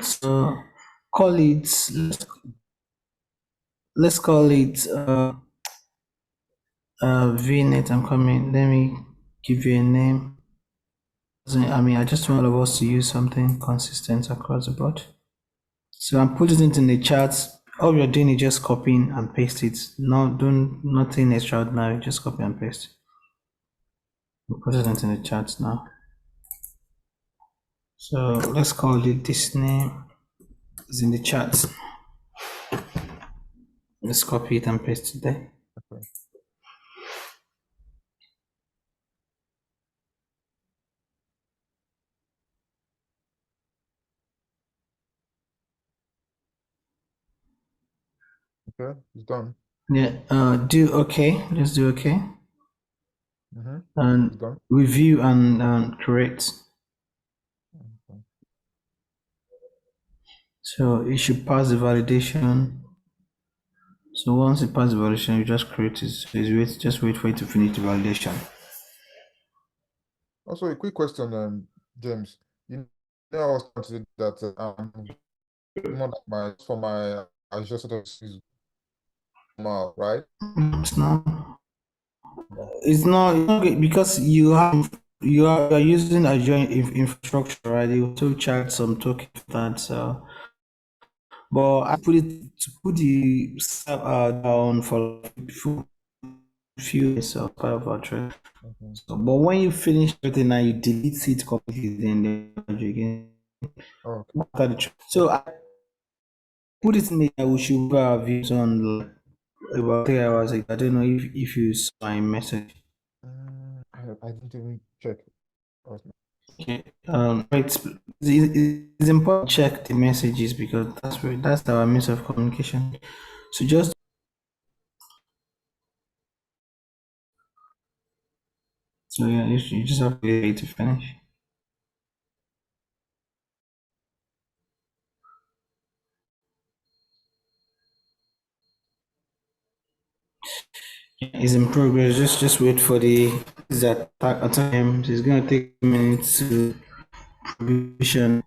So call it, let's call it VNet. I'm coming. Let me give you a name. I mean, I just want all of us to use something consistent across the board. So I'm putting it in the chat. All you're doing is just copying and paste it. Not doing nothing extraordinary. Just copy and paste. We'll put it into the chat now. So let's call it this name. It's in the chat. Let's copy it and paste it there. Okay. Okay, it's done. Yeah. Do okay. Just do okay. Mm-hmm. It's And done. review and correct. Okay. So it should pass the validation. So once it passes the validation, you just create it. So just wait for it to finish the validation. Also, a quick question, James. You know, I was trying to say that more like for my Azure sort of is normal, right? It's not. It's not good because you are using Azure infrastructure, right? You still charge some token for that. So, but I put it to put the server down for few days of part of our trip. Okay. So, but when you finish everything now, you delete it completely, then you again. Oh, After the trip. So I put it in the we should have our views on like about 3 hours ago. I don't know if you saw my message. I didn't even check. Okay. It's important to check the messages because that's our means of communication. So yeah, you just have to wait to finish. Yeah, it's in progress. Just wait for the that time. It's gonna take minutes to provision.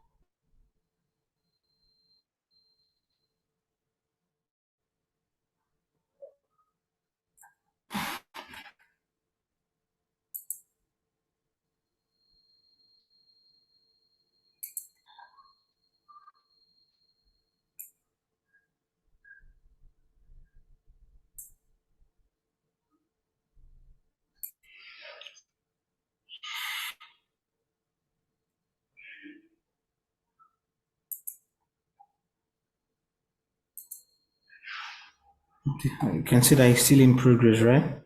You can see that it's still in progress, right?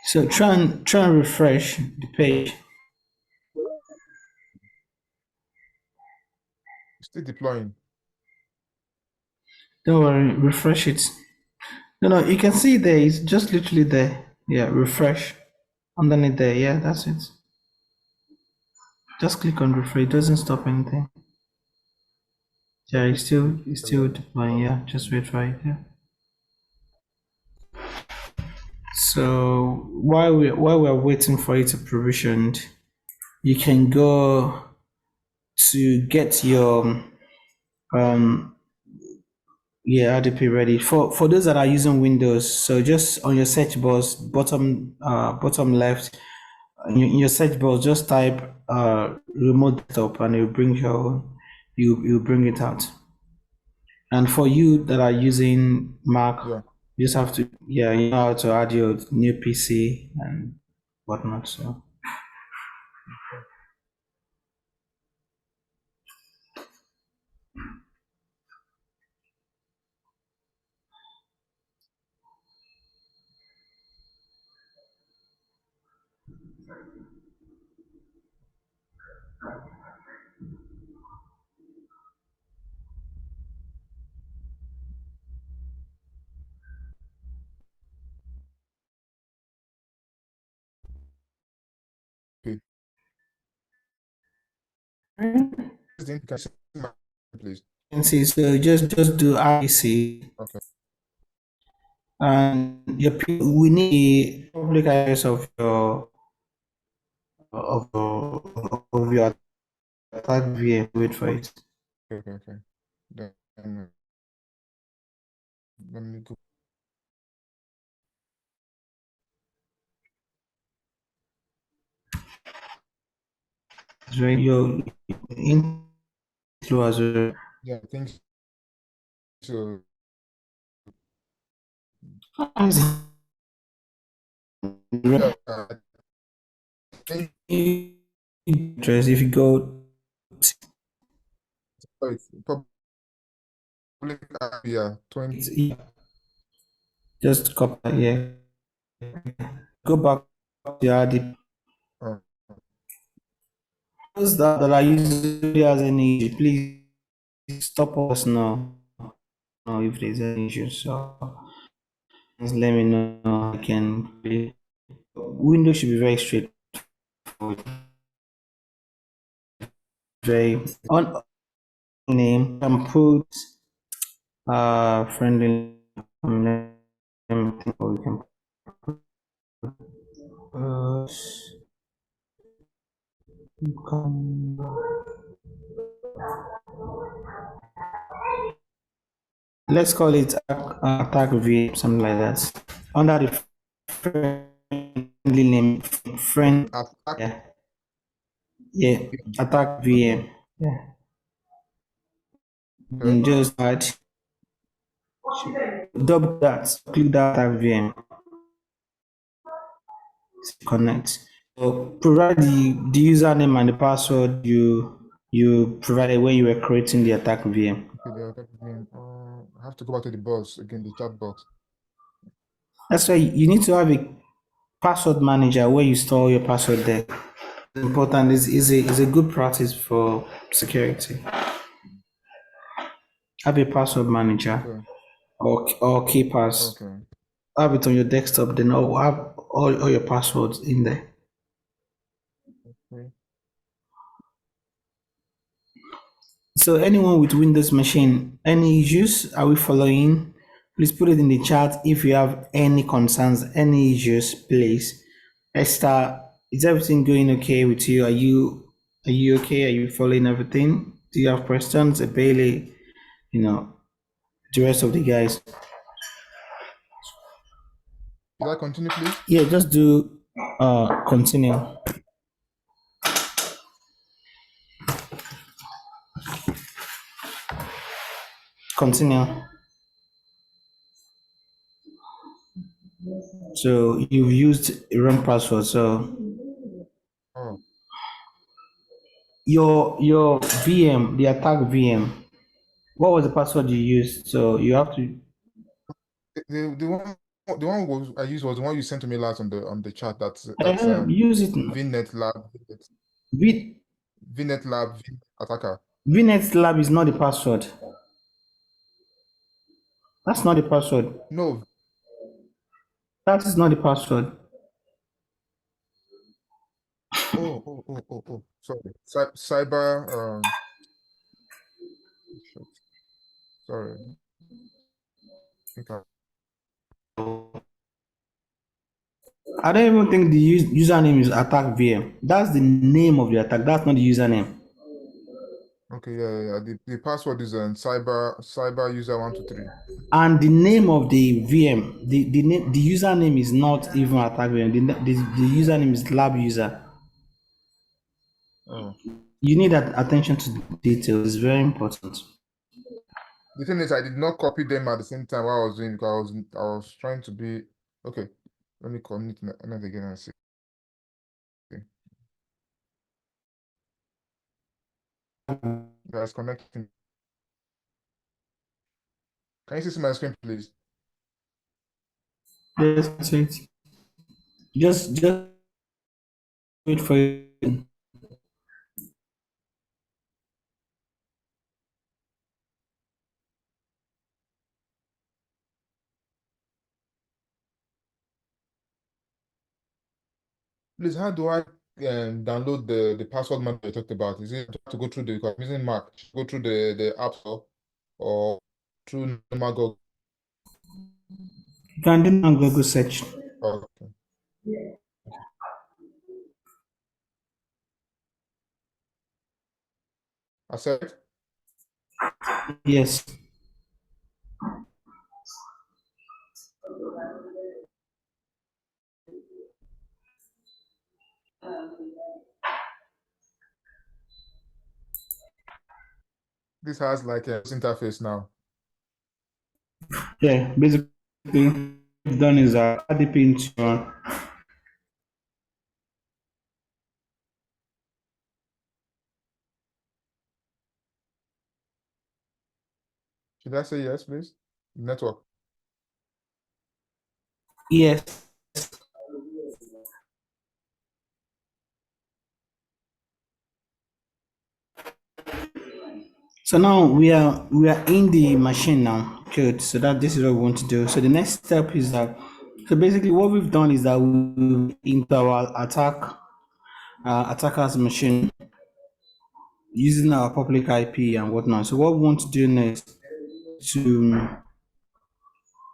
So try and refresh the page. Still deploying. Don't worry, refresh it. No, you can see there. It's just literally there. Yeah, refresh underneath there. Yeah, that's it. Just click on refresh. It doesn't stop anything. Yeah, it's still deploying. Yeah, just wait for it. Yeah. So while we're waiting for it to provisioned, you can go to get your RDP ready for those that are using Windows. So just on your search box, bottom left, in your search box, just type remote desktop, and you bring it out. And for you that are using Mac, Yeah. you just have to you know how to add your new PC and whatnot. So Can you see my please? can see. So just do IC, Okay. and we need the public address of your attack VM. Wait for it. Okay. Then let me go. It's right. Your inflow Azure. Yeah, I think so. Yeah, I think Address. If you go, it's public yeah, 20. it's, just copy. Yeah. Go back to your RDP. Oh, Those that are using has any issue, please stop us now. Know if there's any issue. So just let me know. I can. Windows should be very straightforward. Very on name and put friendly. Let me think what we can put. Let's call it attack VM, something like that. Under the friendly name, friend. attack. Yeah, yeah, attack Okay. VM. Yeah, Okay. and just add double that, click that attack VM, connect. So provide the username and the password you provided when you were creating the attack VM. Okay, the attack again. I have to go back to the box again, the chat box. That's why you need to have a password manager where you store your password there. It's important. Is a good practice for security. Have a password manager Okay. or keepers. Okay. Have it on your desktop. Then have all your passwords in there. Okay. So anyone with Windows machine, any issues? Are we following? Please put it in the chat if you have any concerns, any issues, please. Esther, is everything going okay with you? Are you okay? Are you following everything? Do you have questions? Bailey, you know, the rest of the guys. Should I continue, please? Yeah, just do continue. Continue. So you've used a wrong password. So Oh, your VM, the attack VM, what was the password you used? So you have to the one was I used was the one you sent to me last on the chat. That's use it. VNet Lab, V, VNet Lab attacker. VNet Lab is not the password. That's not the password. No. That is not the password. Oh. Sorry. Cyber. Shit. Sorry. Okay. I don't even think the username is attack VM. That's the name of the attack. That's not the username. Okay. Yeah. The password is cyber user 123. And the name of the VM, the username is not even attack VM. The username is lab user. Oh. You need that attention to detail. It's very important. The thing is, I did not copy them at the same time while I was doing because I was trying to be okay. Let me connect net again and see. Guys, connecting. Can you see my screen, please? Just wait. Just wait for it. Please, how do I download the password manager you talked about? Is it to go through the, because I'm using Mac, go through the App Store or through normal Google? You can do now Google search. Okay. I said Yes. this has like a interface now. Yeah. Basically, what we've done is add it into your. Should I say yes, please? Network. Yes. So now we are in the machine now. Good. So that this is what we want to do. So the next step is that. So basically, what we've done is that we into our attacker's machine using our public IP and whatnot. So what we want to do next to.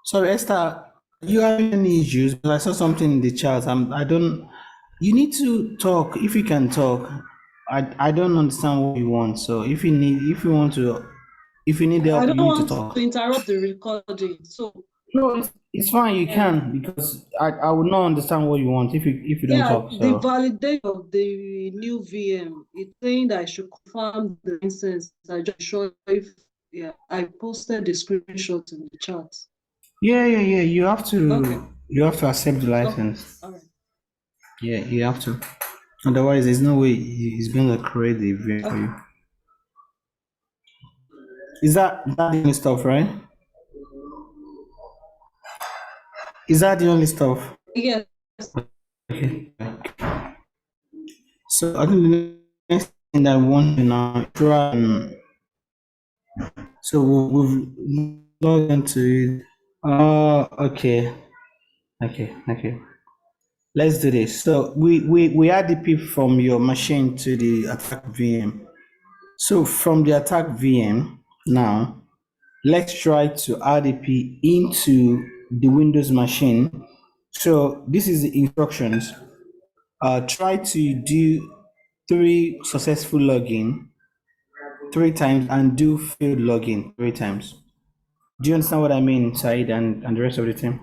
Sorry, Esther, you have any issues? Because I saw something in the chat. I don't. You need to talk if you can talk. I don't understand what you want. So if you want to, if you need I help, don't you need to want talk. to interrupt the recording. So No, it's fine. You can because I would not understand what you want if you don't yeah, talk. the So validation of the new VM, it's saying that I should confirm the license. I just sure if yeah, I posted the screenshot in the chat. yeah. Okay. You have to accept the Okay. license. All right. Yeah, you have to. Otherwise, there's no way he's going to create the VM for Okay. you. Is that the only stuff, right? Is that the only stuff? Yes. Okay. So I think the next thing that I want to now try and so we've logged into it. Okay. Okay. Let's do this. So we add the pip from your machine to the attack VM. So from the attack VM now, let's try to RDP into the Windows machine. So this is the instructions. Try to do 3 successful login 3 times and do failed login 3 times. Do you understand what I mean, Said, and the rest of the team?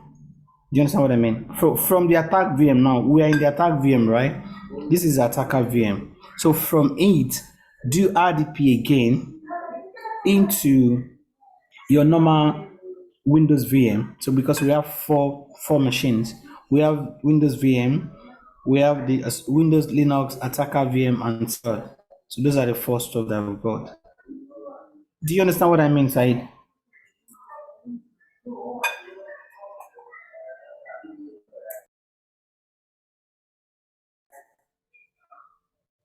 Do you understand what I mean? From the attack VM now, we are in the attack VM, right? This is the attacker VM. So from it, do RDP again into your normal Windows VM. So because we have four machines, we have Windows VM, we have the Windows Linux Attacker VM, and so. So those are the 4 stuff that we've got. Do you understand what I mean, Said?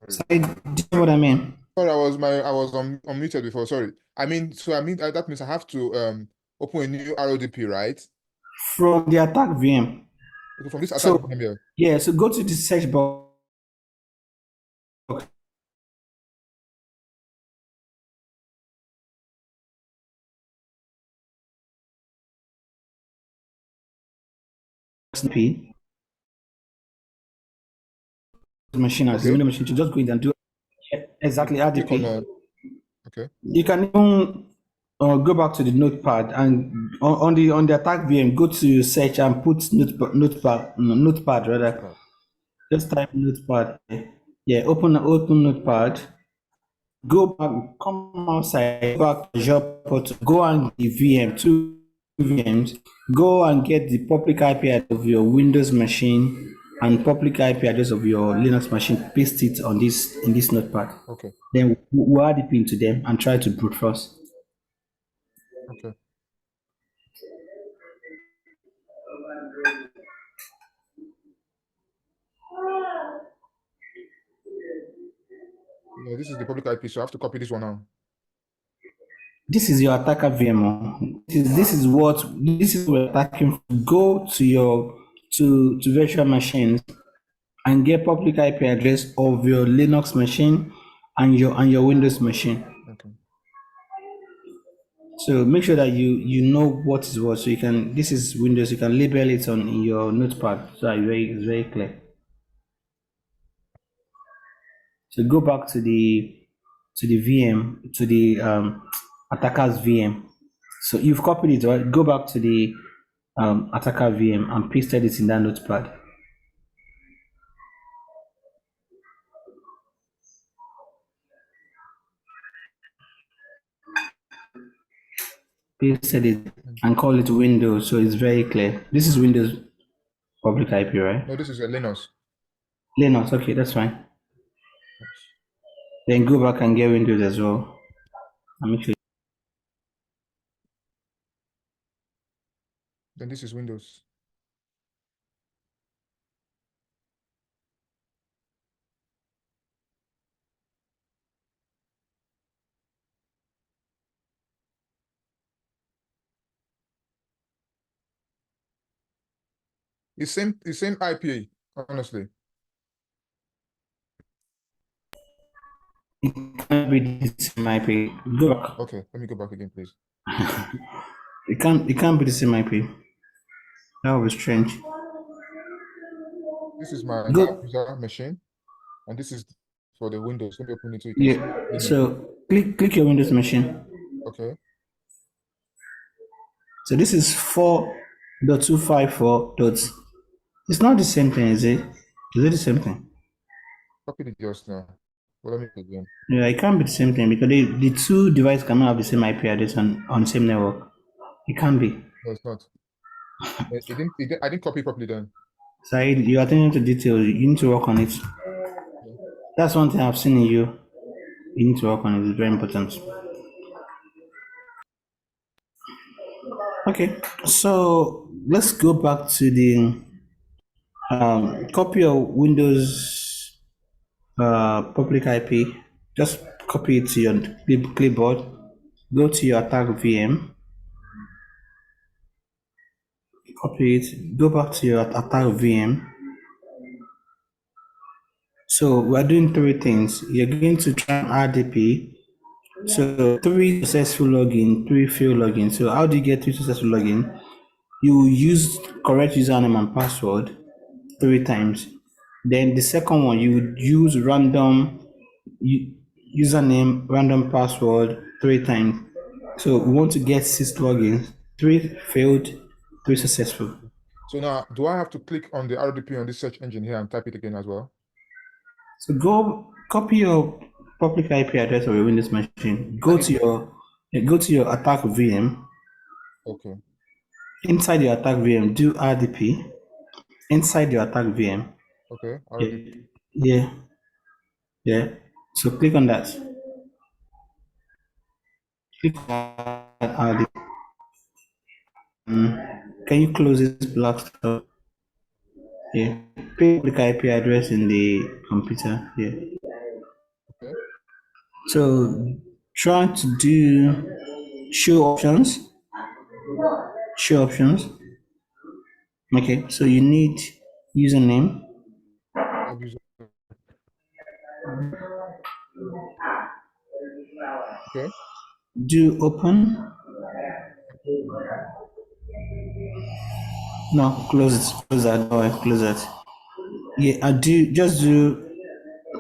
Said, do you know what I mean? Sorry, I was unmuted before. Sorry. That means I have to open a new RODP, right? From the attack VM. Okay, from this attack So VM here. yeah, so go to the search box. Machine as the Okay. window machine to just go in and do exactly Click on RDP. okay. You can even go back to the notepad and on the attack VM, go to search and put notepad rather. Right. Just type notepad. Yeah, open notepad. Go back, come outside, go back to Azure portal, go and the VM, 2 VMs, go and get the public IP address of your Windows machine and public IP address of your Linux machine, paste it on this in this notepad. Okay. Then we'll add it into them and try to brute force. Okay. Yeah, this is the public IP, so I have to copy this one now. This is your attacker VM. This is what we're attacking. Go to your to virtual machines and get public IP address of your Linux machine and your Windows machine. Okay. So make sure that you know what is what. So you can, this is Windows, you can label it on in your notepad so that it's very clear. So go back to the VM, to the attacker's VM. So you've copied it, right? Go back to the attacker VM and pasted it in that notepad. Pasted it and call it Windows, so it's very clear. This is Windows public IP, right? No, this is a Linux. Linux, okay, that's fine. Yes. Then go back and get Windows as well. And make sure. Then this is Windows. It's same IP, honestly. It can't be the same IP. Go back. Okay, let me go back again, please. It can't be the same IP. That would be strange. This is my Go. lab user machine, and this is for the Windows. Let me open it so you can see. Yeah. So click your Windows machine. Okay. So this is 4.254. It's not the same thing, is it? Is it the same thing? Copied it just now. Well, let me do it again. Yeah, it can't be the same thing because the two devices cannot have the same IP address on the same network. It can't be. No, it's not. I didn't copy properly then. Said, you're attending to details. You need to work on it. Yeah. That's one thing I've seen in you. You need to work on it. It's very important. Okay, so let's go back to the copy of Windows public IP. Just copy it to your clipboard. Go to your attack VM. Copy it. Go back to your attack VM. So we're doing three things. You're going to try RDP. So 3 successful login, 3 failed login. So how do you get 3 successful login? You use correct username and password 3 times. Then the second one, you would use random username, random password 3 times. So we want to get 6 logins, 3 failed, 3 successful. So now, do I have to click on the RDP on this search engine here and type it again as well? So go copy your public IP address of your Windows machine. Go to your attack VM. Okay. Inside your attack VM, do RDP. Inside your attack VM. Okay. RDP. Yeah. So click on that. Click on RDP. Can you close this black stuff? Yeah. Public IP address in the computer. Yeah. Okay. So try to do show options. Show options. Okay. So you need username. Lab user. Okay. Do open. No, close it. Close that door. Close that. Yeah, I do. Just do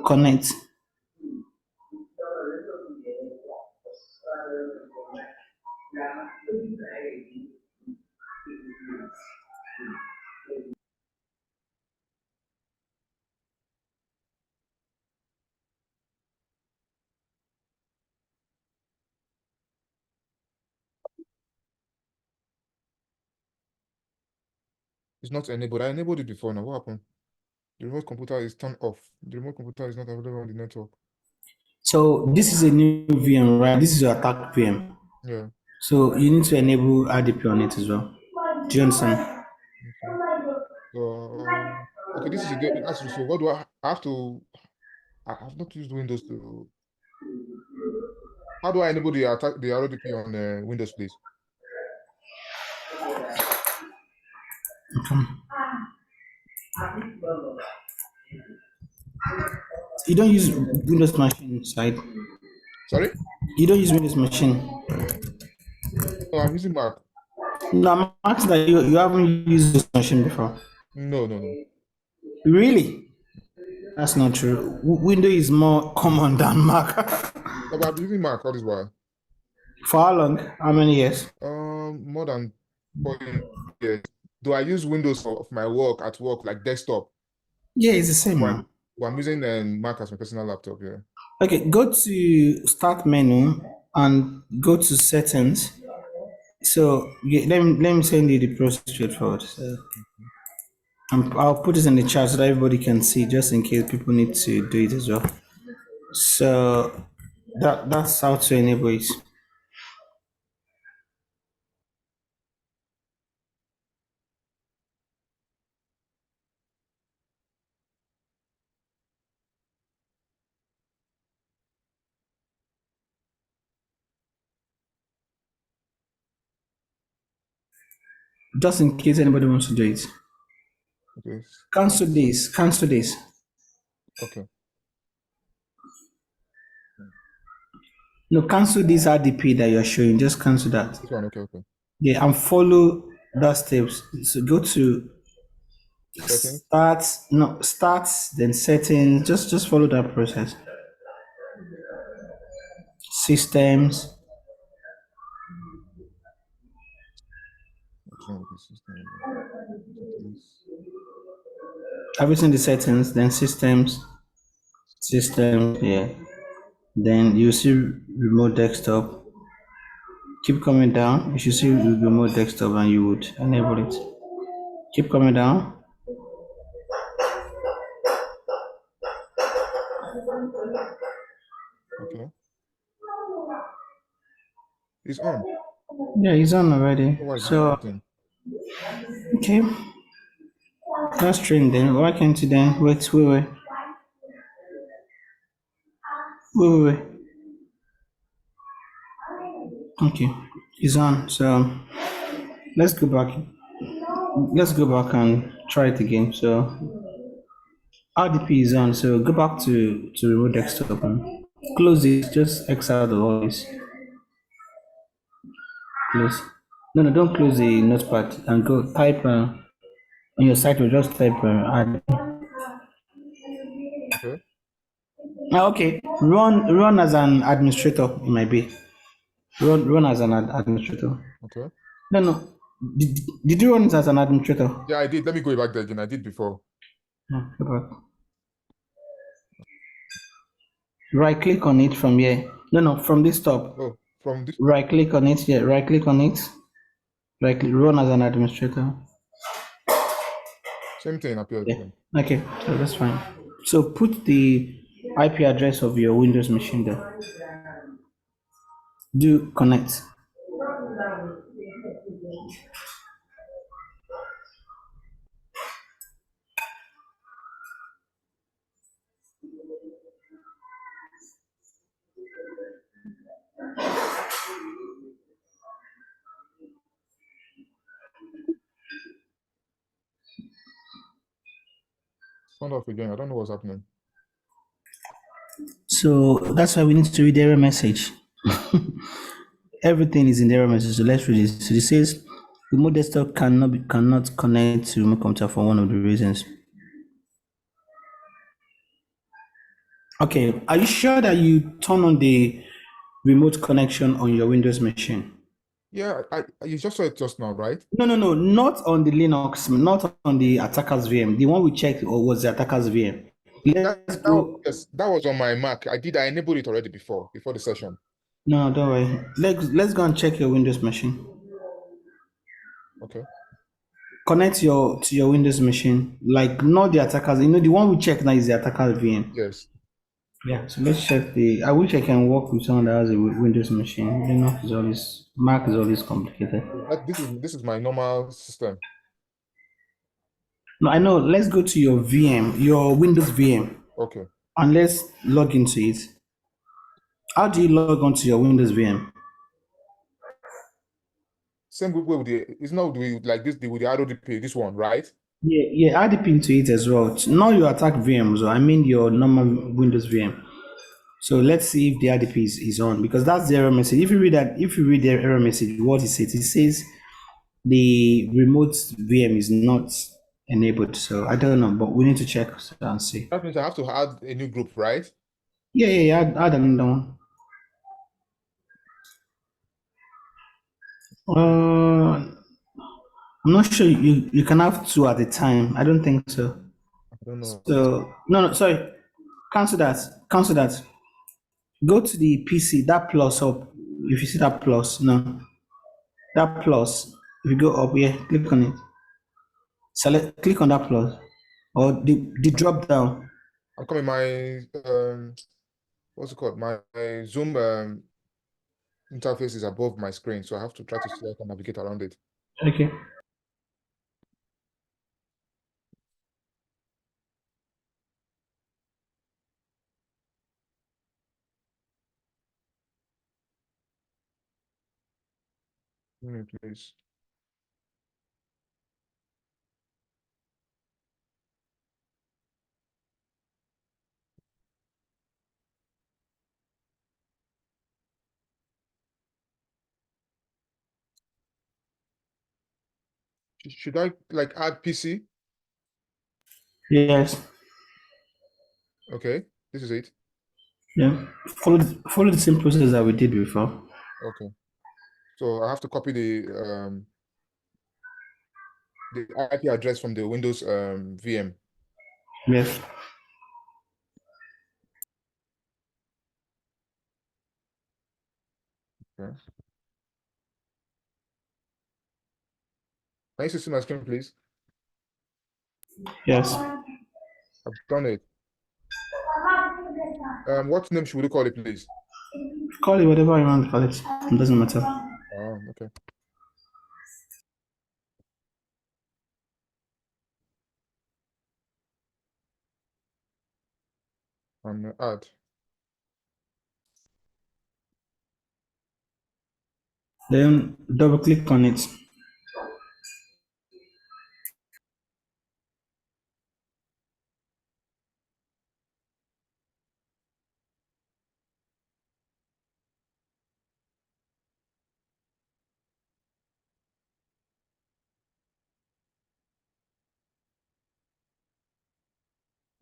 connect. It's not enabled. I enabled it before now. What happened? The remote computer is turned off. The remote computer is not available on the network. So this is a new VM, right? This is your attack VM. Yeah. So you need to enable RDP on it as well. Do you understand? Okay. So, okay, this is a good answer. So what do I have to? I have not used Windows to. How do I enable the RDP on Windows, please? Okay. You don't use Windows machine, side. Sorry? You don't use Windows machine. No, I'm using Mac. No, I'm asking that you haven't used this machine before. No, no, no. Really? That's not true. Windows is more common than Mac. No, but I've been using Mac all this while. For how long? How many years? More than 4 years. Do I use Windows for my work at work, like desktop? Yeah, it's the same But now. I'm using Mac as my personal laptop, yeah. Okay, go to Start menu and go to Settings. So let me send you the process straightforward. So I'll put this in the chat so that everybody can see, just in case people need to do it as well. So that's how to enable it. Just in case anybody wants to do it. Okay. Cancel this. Cancel this. Okay. No, cancel this RDP that you're showing. Just cancel that. This one, okay, okay. Yeah, and follow that steps. So go to Settings. start, then settings. Just follow that process. Systems. What's wrong with the system? Settings. Everything the settings, then systems, yeah. Then you see remote desktop. Keep coming down. You should see remote desktop and you would enable it. Keep coming down. Okay. It's on. Yeah, it's on already. Otherwise, it's So booting. okay, that's trained then. Why can't you then wait. Okay, it's on. So let's go back. Let's go back and try it again. So RDP is on. So go back to remote desktop and close it. Just X out of all this. Close. No, don't close the notepad and go type on your site. Will just type RDP. Okay. Okay. Run as an administrator. It might be. Run as an administrator. Okay. No. Did you run it as an administrator? Yeah, I did. Let me go back there again. I did before. No, go back. Right click on it from here. No, from this top. Oh, from this. Right click on it. Yeah, right click on it. Right click, run as an administrator. Same thing appears Yeah. again. Okay, so that's fine. So put the IP address of your Windows machine there. Do connect. Sound off again. I don't know what's happening. So that's why we need to read the error message. Everything is in the error message. So let's read it. So it says remote desktop cannot connect to remote computer for one of the reasons. Okay, are you sure that you turn on the remote connection on your Windows machine? Yeah, you just saw it just now, right? No, not on the Linux, not on the attacker's VM. The one we checked was the attacker's VM. Let's go. Yes, that was on my Mac. I enabled it already before the session. No, don't worry. Let's go and check your Windows machine. Okay. Connect to your Windows machine, like not the attackers. You know, the one we check now is the attacker's VM. Yes. Yeah. So let's check the. I wish I can work with someone that has a Windows machine. Linux is always Mac is always complicated. This is my normal system. No, I know. Let's go to your VM, your Windows VM, Okay. and let's log into it. How do you log onto your Windows VM? Same way with it's not with like this with the RODP, this one, right? Yeah, add the pin to it as well. Now you attack VMs, or I mean your normal Windows VM. So let's see if the RDP is on, because that's the error message. If you read that, if you read the error message, what it says the remote VM is not enabled. So I don't know, but we need to check and see. That means I have to add a new group, right? Yeah, add another one. I'm not sure you can have two at a time. I don't think so. I don't know. So no, sorry. Cancel that. Cancel that. Go to the PC, that plus up. If you see that plus, no, that plus. If you go up here, click on it. Select, click on that plus, or the drop down. I'm coming. My what's it called? My Zoom interface is above my screen, so I have to try to see how I can navigate around it. Okay. Please. Should I like add PC? Yes. Okay, this is it. Yeah. Follow the same process that we did before. Okay, so I have to copy the IP address from the Windows VM. Yes. Okay. Can you see my screen, please? Yes. I've done it. What name should we call it, please? Call it whatever you want to call it. It doesn't matter. Oh, okay. And add. Then double click on it.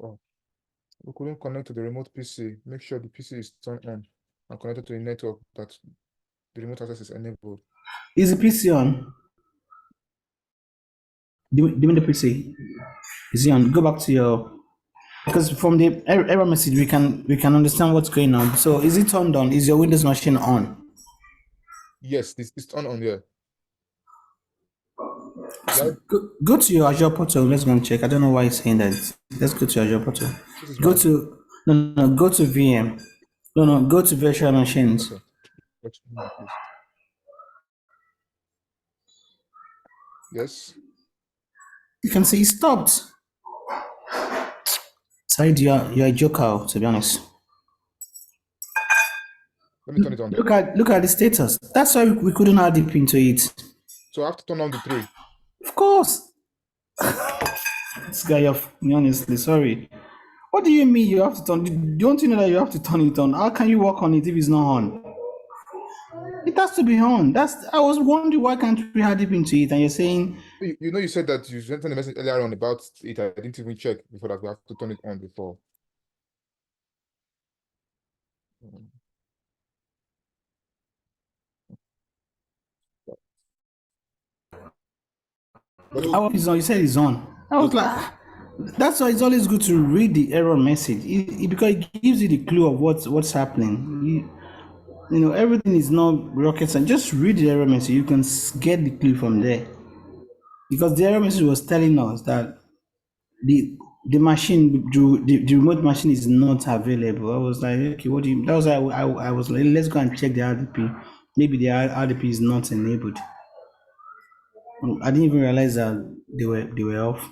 Oh, we couldn't connect to the remote PC. Make sure the PC is turned on and connected to a network that the remote access is enabled. Is the PC on? Do the PC. Is it on? Go back to your, because from the error message we can understand what's going on. So is it turned on? Is your Windows machine on? Yes, this is turned on here. Yeah, Go to your Azure portal. Let's go and check. I don't know why it's saying that. Let's go to Azure portal. this is Go my to no, go to VM. No, go to virtual machines. okay. Please. Yes. You can see it stopped. Said you're a joker, to be honest. Let me turn it on then. Look at the status. That's why we couldn't add the pin to it. So I have to turn on the three. Of course. This guy, me honestly, sorry. What do you mean you have to turn? Don't you know that you have to turn it on? How can you work on it if it's not on? It has to be on. I was wondering why can't we add it into it, and you're saying You know, you said that you sent a message earlier on about it. I didn't even check before that. We have to turn it on before. But it's on. You said it's on. I was like, that's why it's always good to read the error message because it gives you the clue of what's happening. You know everything is not rocket science. Just read the error message. You can get the clue from there. Because the error message was telling us that the the machine, the remote machine is not available. I was like, okay, what do you? That was why I was like, let's go and check the RDP. Maybe the RDP is not enabled. I didn't even realize that they were off.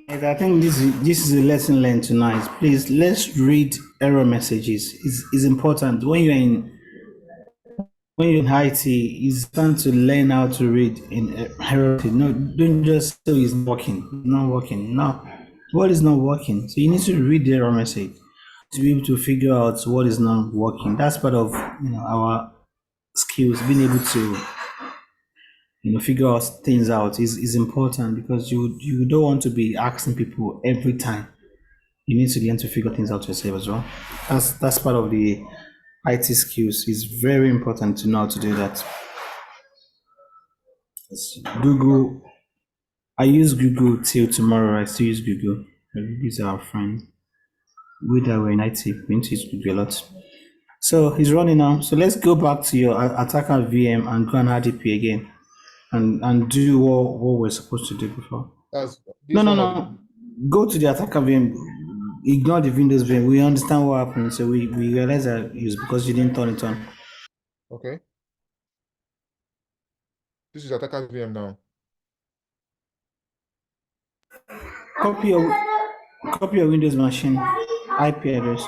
And I think this is a lesson learned tonight. Please let's read error messages. It's important when you're in IT. It's time to learn how to read in error. No, don't just say it's not working. No, what is not working? So you need to read the error message to be able to figure out what is not working. That's part of our skills. Being able to figure out things out is important because you don't want to be asking people every time. You need to learn to figure things out yourself as well. That's part of the IT skills. It's very important to know how to do that. Google, I use Google till tomorrow. I still use Google. These are our friends. We that were in IT, we need to use Google a lot. So he's running now. So let's go back to your attacker VM and go and RDP again and do what we're supposed to do before. That's No, this no, one of the no. Go to the attacker VM. Ignore the Windows VM. We understand what happened. So we realize that it was because you didn't turn it on. okay. This is attacker VM now. Copy your copy your Windows machine IP address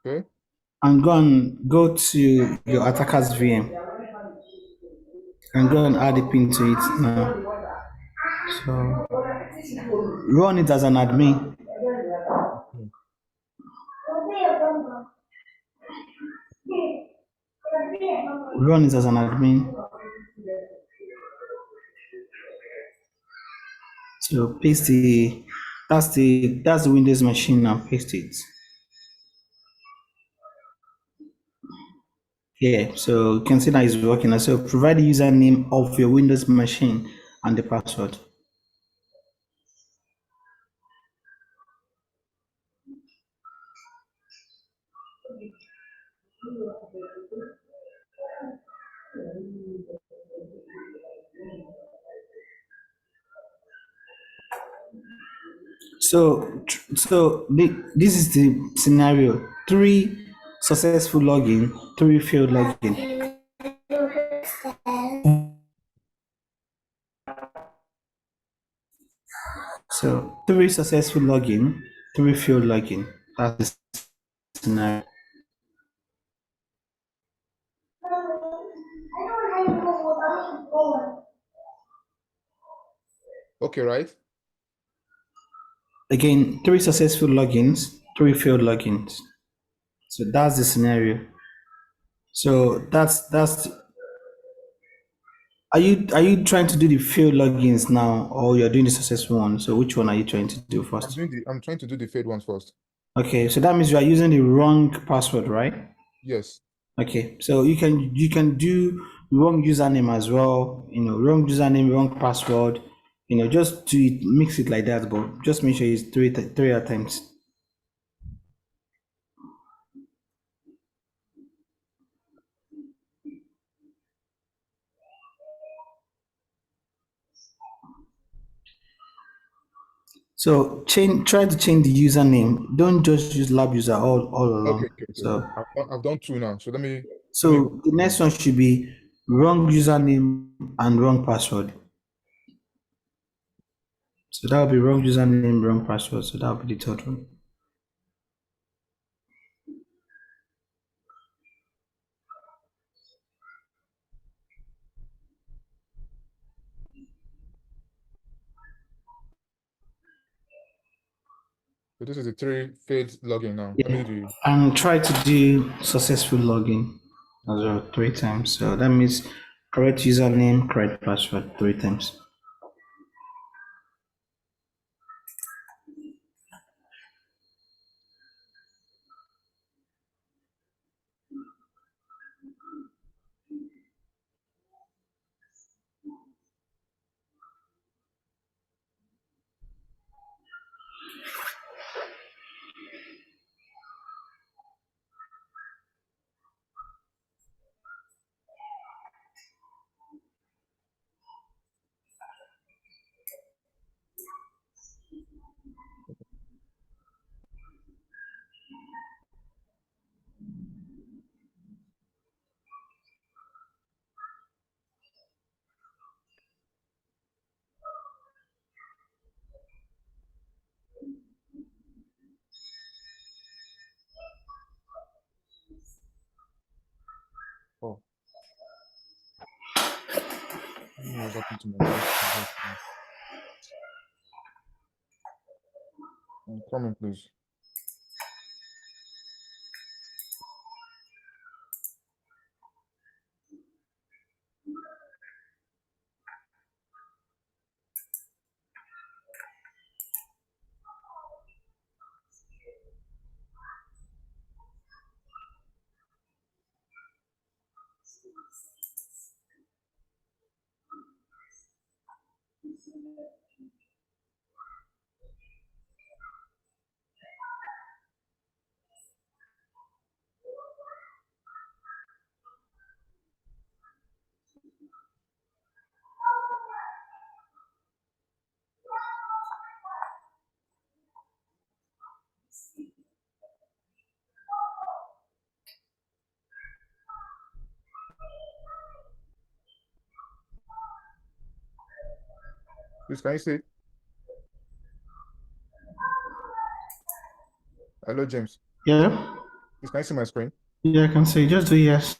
Okay. and go to your attacker's VM and go and add the pin to it now. So run it as an admin. Hmm. Run it as an admin. So paste that's the Windows machine now. Paste it. Yeah, so you can see that it's working. So provide the username of your Windows machine and the password. This is the scenario: 3 successful login, 3 failed login. So 3 successful login, 3 failed login. That's the scenario. Okay, right? Again, 3 successful logins, 3 failed logins. So that's the scenario. So that's. Are you trying to do the failed logins now, or you're doing the successful one? So which one are you trying to do first? I'm trying to do the fade ones first. Okay, so that means you are using the wrong password, right? Yes. Okay, so you can do wrong username as well. Wrong username, wrong password. Just do it, mix it like that, but just make sure it's three attempts. So try to change the username. Don't just use lab user all Okay, along. okay, okay. So I've done 2 now. So let me go so the next one should be wrong username and wrong password. So that will be wrong username, wrong password. So that will be the third one. So this is the 3 fade login now. Let me Yeah, do and try to do successful login as well 3 times. So that means correct username, correct password 3 times. What's happened to my desktop? Come in, please. Please, can you see? Hello, James. Yeah, Please, can you see my screen? yeah, I can say just do yes.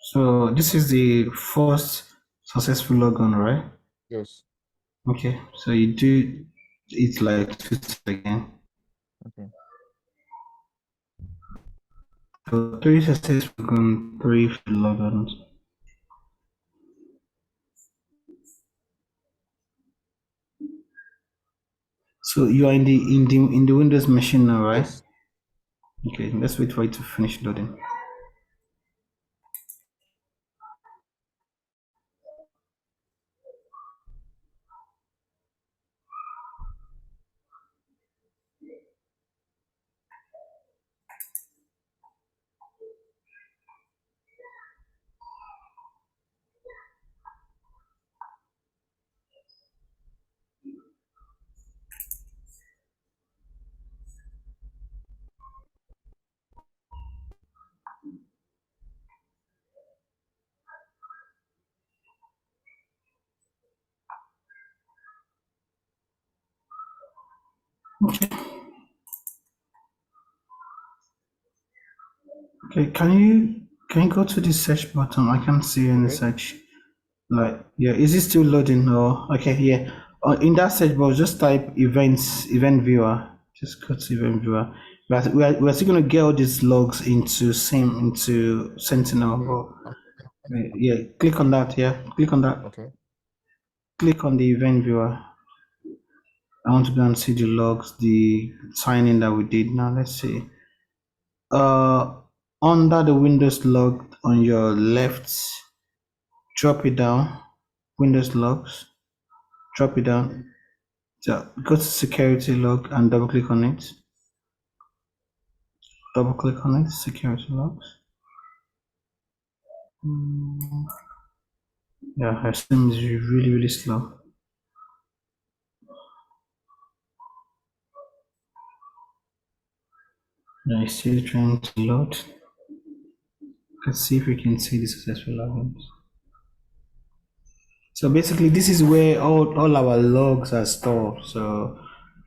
So this is the first successful login, right? Yes. Okay, so you do it like 2 times again. Okay. So 3 successful login, 3 logins. So you are in the Windows machine now, right? Yes. Okay, let's wait for it to finish loading. Okay. Okay, can you go to the search button? I can't see any Okay. search. Like, yeah, is it still loading? Or okay, yeah. In that search box, just type event viewer. Just go to event viewer. We're still gonna get all these logs into Sentinel. Okay. Yeah, click on that. Yeah, click on that. Okay. Click on the event viewer. I want to go and see the logs, the signing that we did. Now let's see. Under the Windows log on your left, drop it down. Windows logs, drop it down. So go to security log and double click on it. Double click on it, security logs. Yeah, her system is really, really slow. Yeah, it's still trying to load. Let's see if we can see the successful logins. So basically, this is where all our logs are stored. So,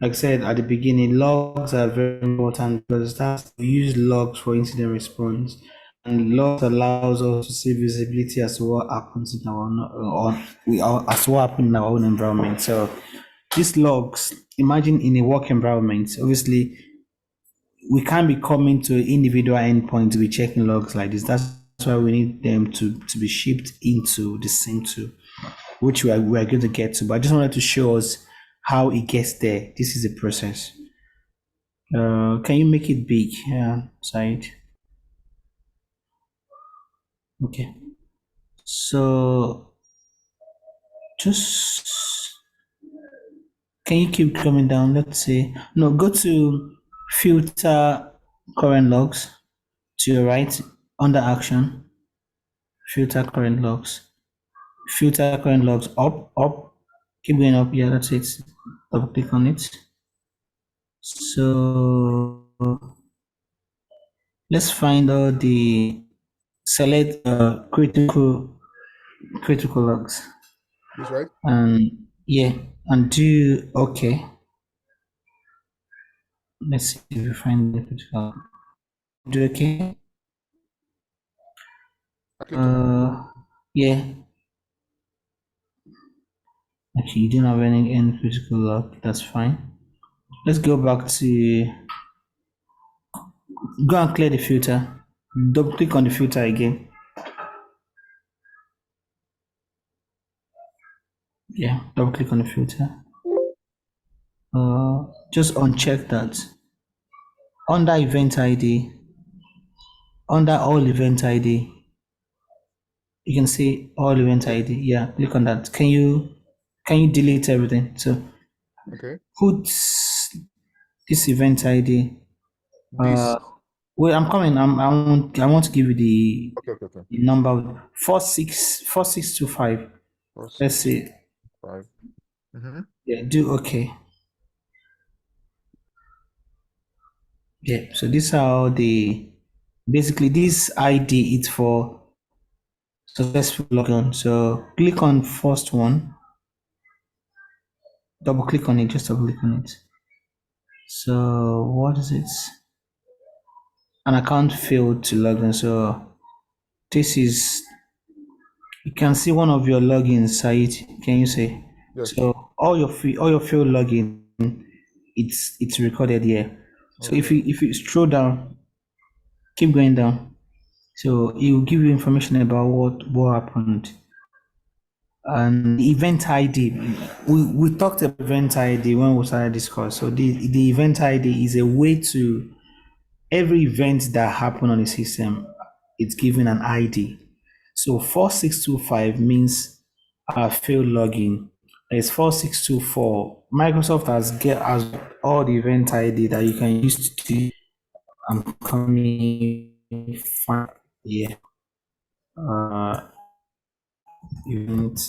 like I said at the beginning, logs are very important because we use logs for incident response, and logs allows us to see visibility as to what happens in as what happened in our own environment. So, these logs, imagine in a work environment, obviously we can't be coming to individual endpoints to be checking logs like this. That's why we need them to be shipped into the same tool, which we are going to get to. But I just wanted to show us how it gets there. This is the process. Can you make it big, Side? Okay. So just can you keep coming down? Let's see. No, go to filter current logs to your right under action. Filter current logs. Filter current logs up. Keep going up. Yeah, that's it. Double click on it. So let's find out the select critical logs This right? and yeah, and do okay. Let's see if we find the critical. Do okay. I clicked on it. Yeah. Actually, you didn't have any critical log. That's fine. Let's go back to go and clear the filter. Double click on the filter again. Yeah, double click on the filter. Just uncheck that. Under event ID, under all event ID, you can see all event ID. Yeah, click on that. Can you delete everything? So Okay. put this event ID. This. Wait, I'm coming. I want to give you Okay. Okay. Okay. the number 462625. Four, Let's six, see. five. Mm-hmm. Yeah, do okay. Yeah, so this is how basically this ID is for successful login. So click on first one, double click on it, just double click on it. So what is it? An account failed to log in. So this is, you can see one of your logins, Said. Can you say? Yes. So all your failed login, it's recorded here. So if Okay. you scroll down, keep going down. So it will give you information about what happened. And the event ID, we talked about event ID when we started this course. So the event ID is a way to every event that happened on the system, it's given an ID. So 4625 means failed login. There's 4624. Microsoft has all the event ID that you can use to. I'm coming find here. Event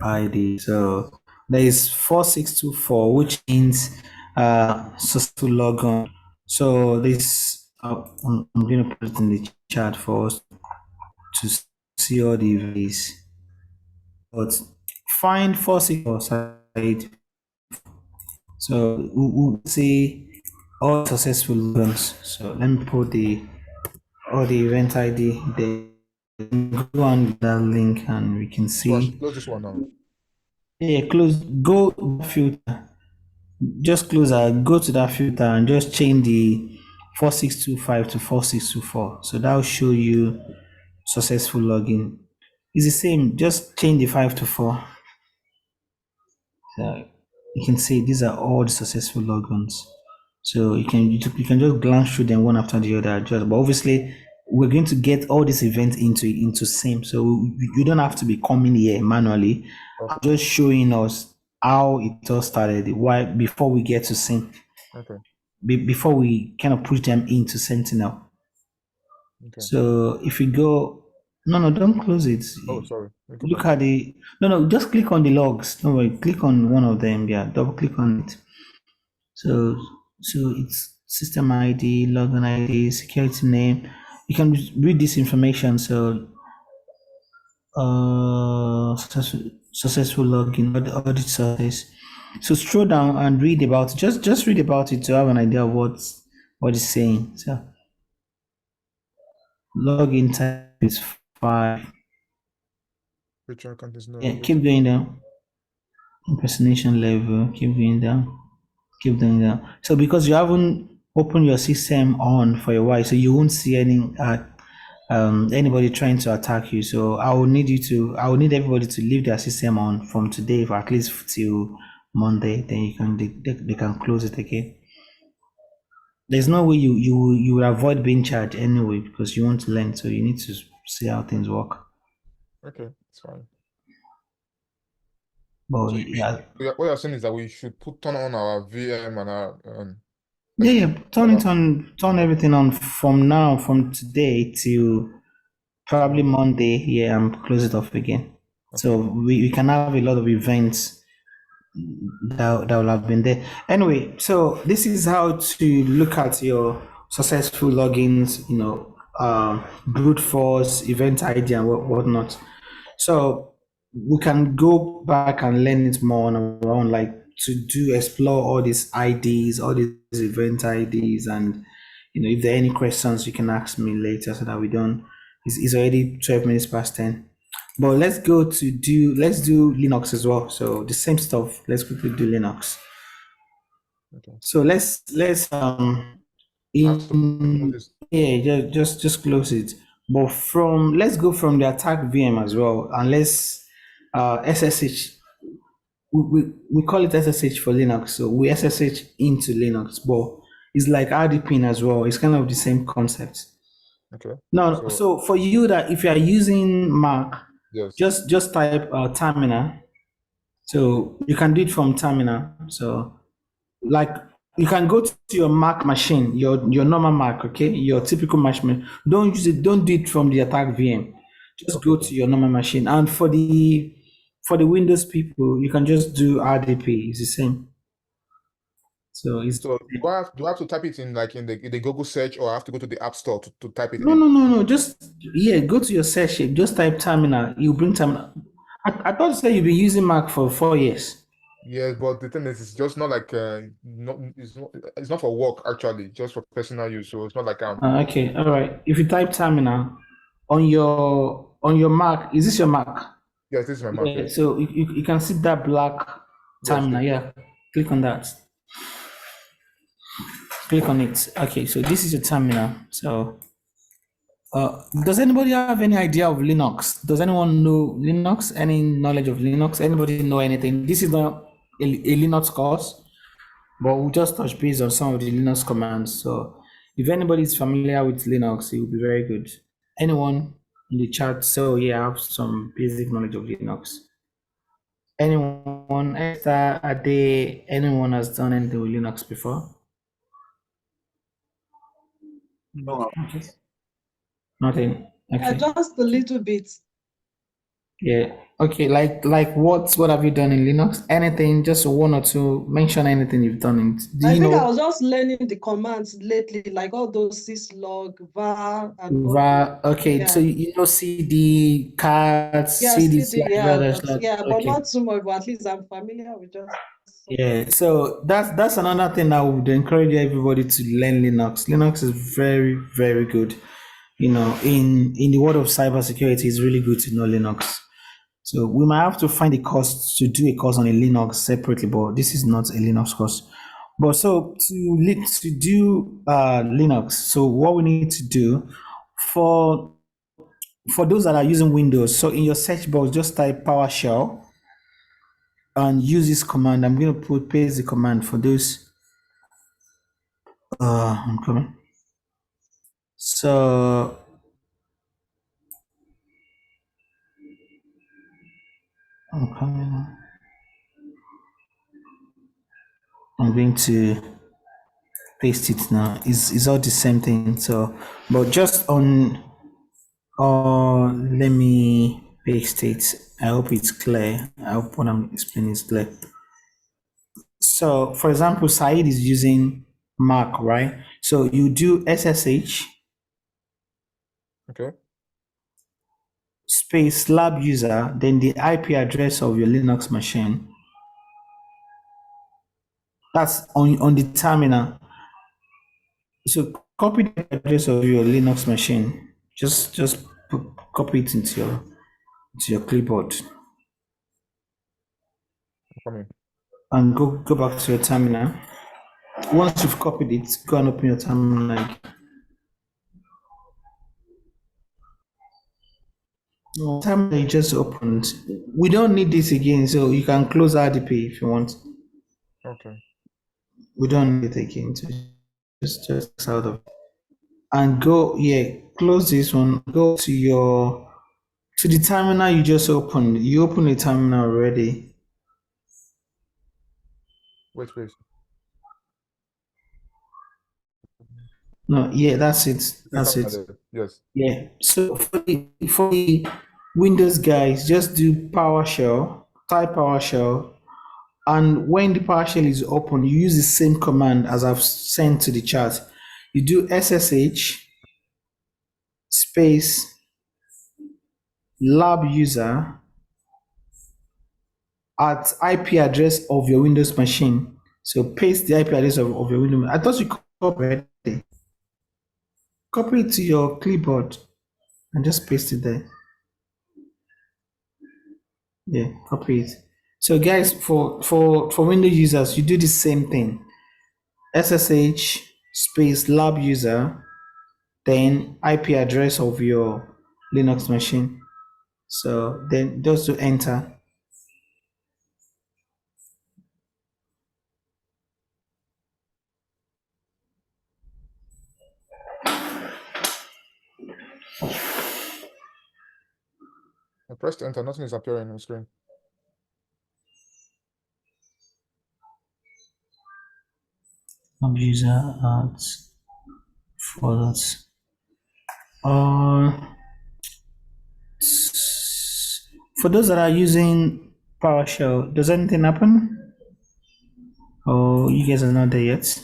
ID. So there is 4624, which means successful logon. So this I'm going to put it in the chat for us to see all the ways. But find 464 side. So we'll see all successful logons. So let me put all the event ID there. Go on that link and we can So I should see. close this one now. Yeah, go filter. Just go to that filter and just change the 4625 to 4624. So that will show you successful login. It's the same, just change the 5 to 4. So you can see these are all the successful logins. So you can just glance through them one after the other. But obviously we're going to get all these events into same. So you don't have to be coming here manually. I'm Okay. just showing us how it all started. Why before we get to sync, Okay. before we kind of push them into Sentinel. Okay. So if you go, no, don't close it. Oh, sorry. Let me go Look back. at no, just click on the logs. No worry, click on one of them. Yeah, double click on it. So it's system ID, login ID, security name. You can read this information. So successful login, audit success. So scroll down and read about it. Just read about it to have an idea of what it's saying. So login type is 5. Virtual account is not Yeah, able to. keep going down. Impersonation level, keep going down. Keep doing that. So because you haven't opened your system on for a while, so you won't see anybody trying to attack you. So I will need everybody to leave their system on from today for at least till Monday. Then they can close it again. There's no way you will avoid being charged anyway because you want to learn. So you need to see how things work. Okay, it's fine. But So yeah, what you're saying is that we should turn on our VM and our yeah, turn it server on, turn everything on from today till to probably Monday. Monday, yeah, and close it off again. So Okay. we can have a lot of events that will have been there. Anyway, so this is how to look at your successful logins, brute force, event ID, and whatnot. So we can go back and learn it more on our own, like to explore all these IDs, all these event IDs, and if there are any questions, you can ask me later so that we don't It's already 12 minutes past 10. But let's do Linux as well. So the same stuff. Let's quickly do Linux. Okay. So let's I have to close in this. yeah, just close it. But from let's go from the attack VM as well, and let's SSH. We call it SSH for Linux, so we SSH into Linux, but it's like RDPing as well. It's kind of the same concept. Okay. No, So so for you that if you are using Mac, yes. just type terminal. So you can do it from terminal. So like you can go to your Mac machine, your normal Mac, okay, your typical machine. Don't do it from the attack VM. Just Okay. go Okay. to your normal machine. And for the Windows people, you can just do RDP. It's the same. So it's So do I have to type it in like in the Google search, or I have to go to the App Store to type it no in? no no no. Just yeah, go to your search. Just type terminal. You bring terminal. I thought you said you've been using Mac for 4 years. Yes, but the thing is, it's just not like it's not for work actually, just for personal use. So it's not like Okay, all right. If you type terminal on your Mac, is this your Mac? yes, this is my Mac, Yeah. yes. So you can see that black Yes, terminal. yes. Yeah. Click on that. Click on it. Okay. So this is your terminal. So does anybody have any idea of Linux? Does anyone know Linux? Any knowledge of Linux? Anybody know anything? This is not a Linux course, but we'll just touch base on some of the Linux commands. So if anybody is familiar with Linux, it will be very good. Anyone in the chat? So yeah, I have some basic knowledge of Linux. Anyone? Esther, Ade, anyone has done anything with Linux before? No, Okay. Nothing. Yeah, Okay. just a little bit. Yeah. Okay. Like what have you done in Linux? Anything? Just one or two. Mention anything you've done in. Do I you think I know was just learning the commands lately, like all those syslog, var, and all those. Okay, so Yeah. you know CD cards, Yeah, CD CD, slash yeah, rather slash. yeah, but Okay. not too much, but at least I'm familiar with just some of Yeah, them. so that's another thing I would encourage everybody to learn Linux. Linux is very, very good. In the world of cybersecurity, it's really good to know Linux. So we might have to find a course to do a course on a Linux separately, but this is not a Linux course. But so to do Linux, so what we need to do for for those that are using Windows, so in your search box, just type PowerShell and use this command. I'm going to paste the command for those. I'm coming. So I'm coming. I'm going to paste it now. It's all the same thing. So, but just on, let me paste it. I hope it's clear. I hope what I'm explaining is clear. So, for example, Said is using Mac, right? So you do SSH okay. space lab user, then the IP address of your Linux machine. That's on the terminal. So copy the address of your Linux machine. Just copy it into your clipboard I'm coming. and go back to your terminal. Once you've copied it, go and open your terminal. No, terminal you just opened. We don't need this again, so you can close RDP if you want. Okay. We don't need it again. So just out of and go, yeah, close this one. Go to the terminal you just opened. You opened the terminal already. Wait, wait. No, yeah, that's it. The That's terminal it. there. Yes. Yeah. So for the Windows guys, just do PowerShell, type PowerShell, and when the PowerShell is open, you use the same command as I've sent to the chat. You do SSH space lab user at IP address of your Windows machine. So paste the IP address of your Windows. I thought you copied already. Copy it to your clipboard. and just paste it there. Yeah, copy it. So guys, for Windows users, you do the same thing. SSH space lab user, then IP address of your Linux machine. So then just to enter. I pressed enter, nothing is appearing on the screen. Lab user at folders. For those that are using PowerShell, does anything happen? Oh, you guys are not there yet.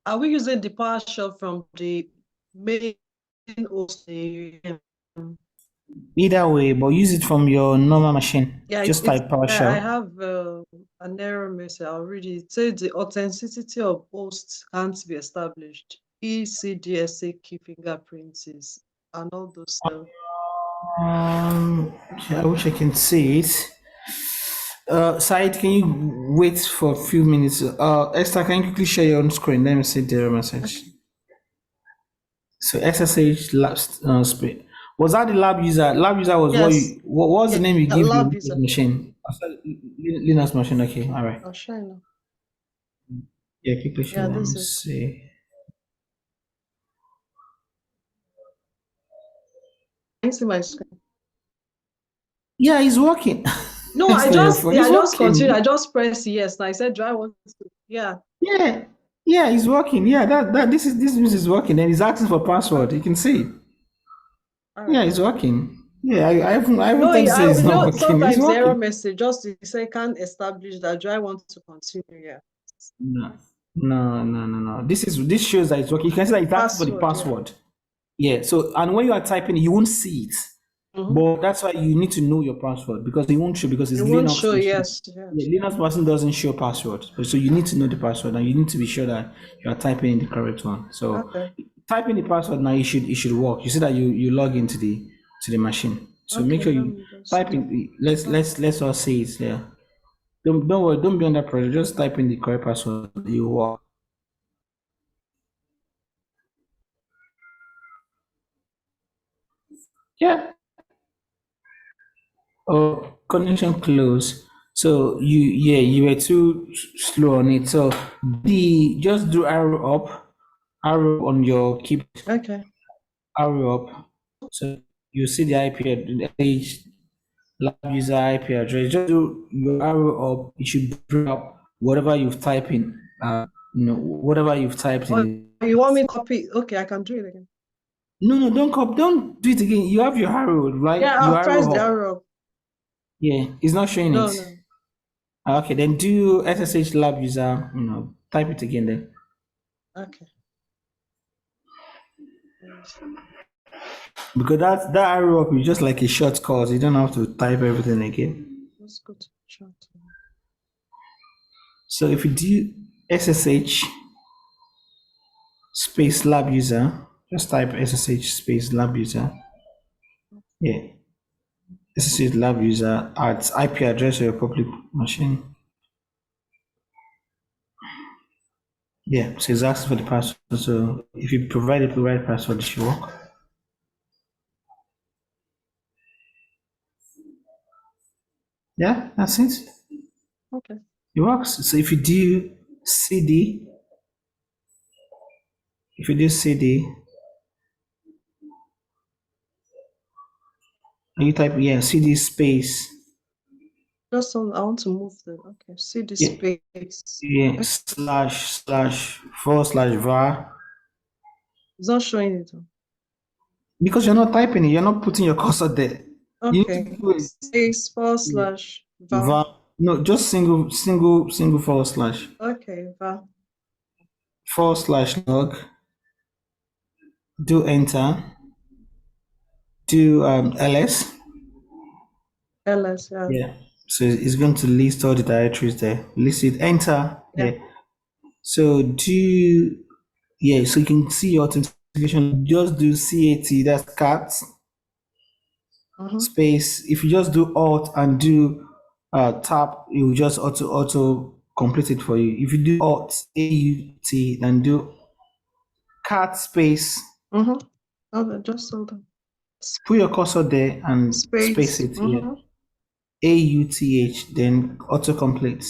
Are we using the PowerShell from the main host? Either way, but use it from your normal machine. Yeah, Just it's type I PowerShell. have an error message. I'll read it. It says the authenticity of hosts can't be established. ECDSA key fingerprints is and all those stuff. I wish I can see it. Said, can you wait for a few minutes? Esther, can you quickly share your own screen? Let me see the error message. So SSH lab was that the lab user? Lab user was Yes. what was the name you Yeah, gave your lab Linux user. machine? Linux machine. Okay, all right. I'll show you now. Yeah, quickly share. Yeah, Let this me is see. Can you see my screen? Yeah, it's working. No, It's I not your just phone. yeah, It's I just working. continued. I just pressed yes. And I said, do I want to? Yeah. Yeah, yeah, it's working. Yeah, this is working, and it's asking for password. You can see. All Yeah, right. it's working. Yeah, I haven't No, tried to say it's not working. It's sometimes the error working. message just to say can't establish that. Do I want to continue? Yeah. No, no. This shows that it's working. You can see that it's asking for the Password, yeah. password. Yeah. So and when you are typing, you won't see it. But that's why you need to know your password because it won't show because it's It won't Linux show machine. yes. Yeah, Linux machine doesn't show password. So you need to know the password and you need to be sure that you are typing in the correct one. So Okay. type in the password now. It should work. You see that you log into the machine. So make Okay, sure let you me just type in. Let's all see it there. Don't worry. Don't be under pressure. Just type in the correct password. You work. Yeah. Oh, connection close. So you were too slow on it. So just do arrow up, arrow on your keyboard, okay. arrow up. So you see the IP address, lab user IP address. Just do your arrow up. It should bring up whatever you've typed in. Whatever you've typed Oh, in. you want me to copy? Okay, I can do it again. No, don't copy. Don't do it again. You have your arrow, right? Yeah, Your I'll press arrow the up. arrow. Yeah, it's not showing No, it. no. Okay, then do SSH lab user, type it again then. Okay. Yes. Because that arrow up is just like a shortcut. You don't have to type everything again. Let's go to chat. So if you do SSH space lab user, just type SSH space lab user. Yeah. SSH lab user at IP address of your public machine. Yeah, so it's asking for the password. So if you provide the right password, it should work. Yeah, that's it. Okay. It works. So if you do CD, if you do CD, and you type CD space Just so I want to move the okay. See the yeah, space. slash forward slash var It's not showing it. because you're not typing it, you're not putting your cursor there. You need to Okay. do it. Space forward slash var. var. No, just single forward slash Okay, var. log. Do enter. Do ls. ls, yeah. Yeah. So it's going to list all the directories there. List it. Enter. Yeah. Yeah. So so you can see your just do CAT, that's cat space. If you just do alt and do tab, it will just auto complete it for you. If you do alt AUT and do cat space, Okay, just hold on. put your cursor there and space Space. it here. AUTH, then autocomplete.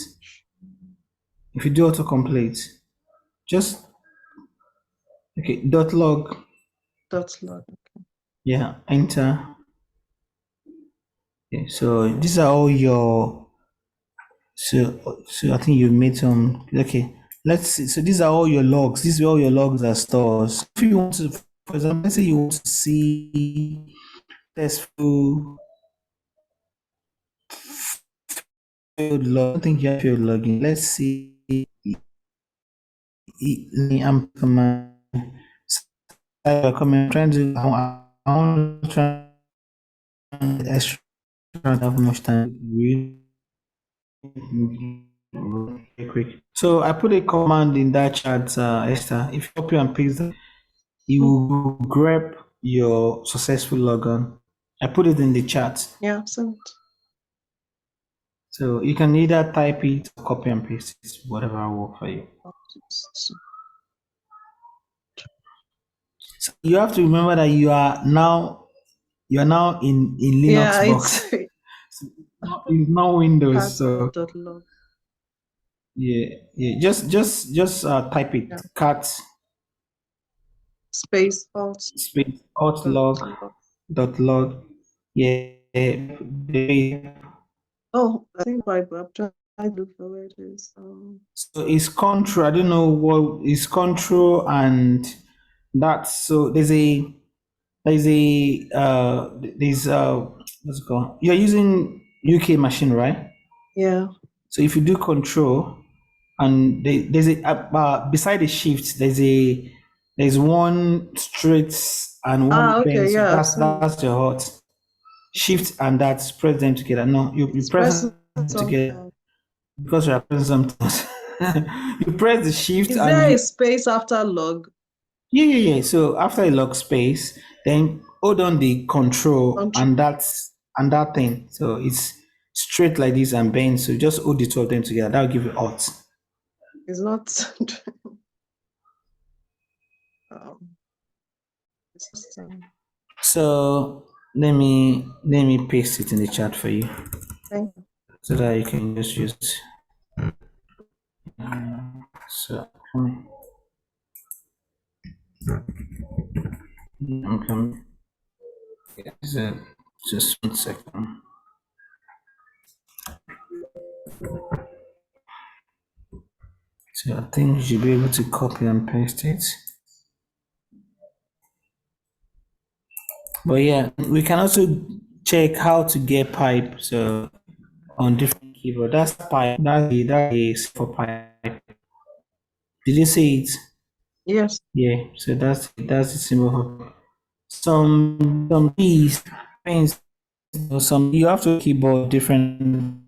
If you do autocomplete, just okay, dot log, Dot log. yeah, enter. Okay, so these are all your so I think you made some okay. Let's see. So these are all your logs. These are all your logs are stores. If you want to, for example, let's say you want to see successful field log. I don't think you have field logging. Let's see. I'm trying to. I want to try extra. I don't have much time. Really quick. So I put a command in that chat, Esther. If you copy and paste that, you will grab your successful logon. I put it in the chat. Yeah, send. So you can either type it or copy and paste it, whatever will work for you. So you have to remember that you are now in Linux Yeah, box. it's It's not Windows. cat So dot log. yeah. Just type it Yeah. cat Space alt space alt dot log log. dot log. Yeah. Oh, I think I'm trying to look for where it is. So it's control. I don't know what is control and that. So there's what's it called? You're using UK machine, right? Yeah. So if you do control and there's a beside the shift there's one straight and one bend. Okay, So yeah. that's your hot shift and that press them together. No, you It's press pressing them together something. because you are pressing something. You press the shift Is and there a you space after log? yeah. So after you lock space, then hold on the control Control and that thing. So it's straight like this and bend. So just hold the two of them together. That'll give you alt. is not. um, it's just, So let me paste it in the chat for you thank you. so that you can just use it. So okay. So, just 1 second. So I think you should be able to copy and paste it. But yeah, we can also check how to get pipe. So on different keyboard, that's pipe. That is for pipe. Did you see it? Yes. Yeah. So that's the symbol for some keys, pens, some you have to keyboard different.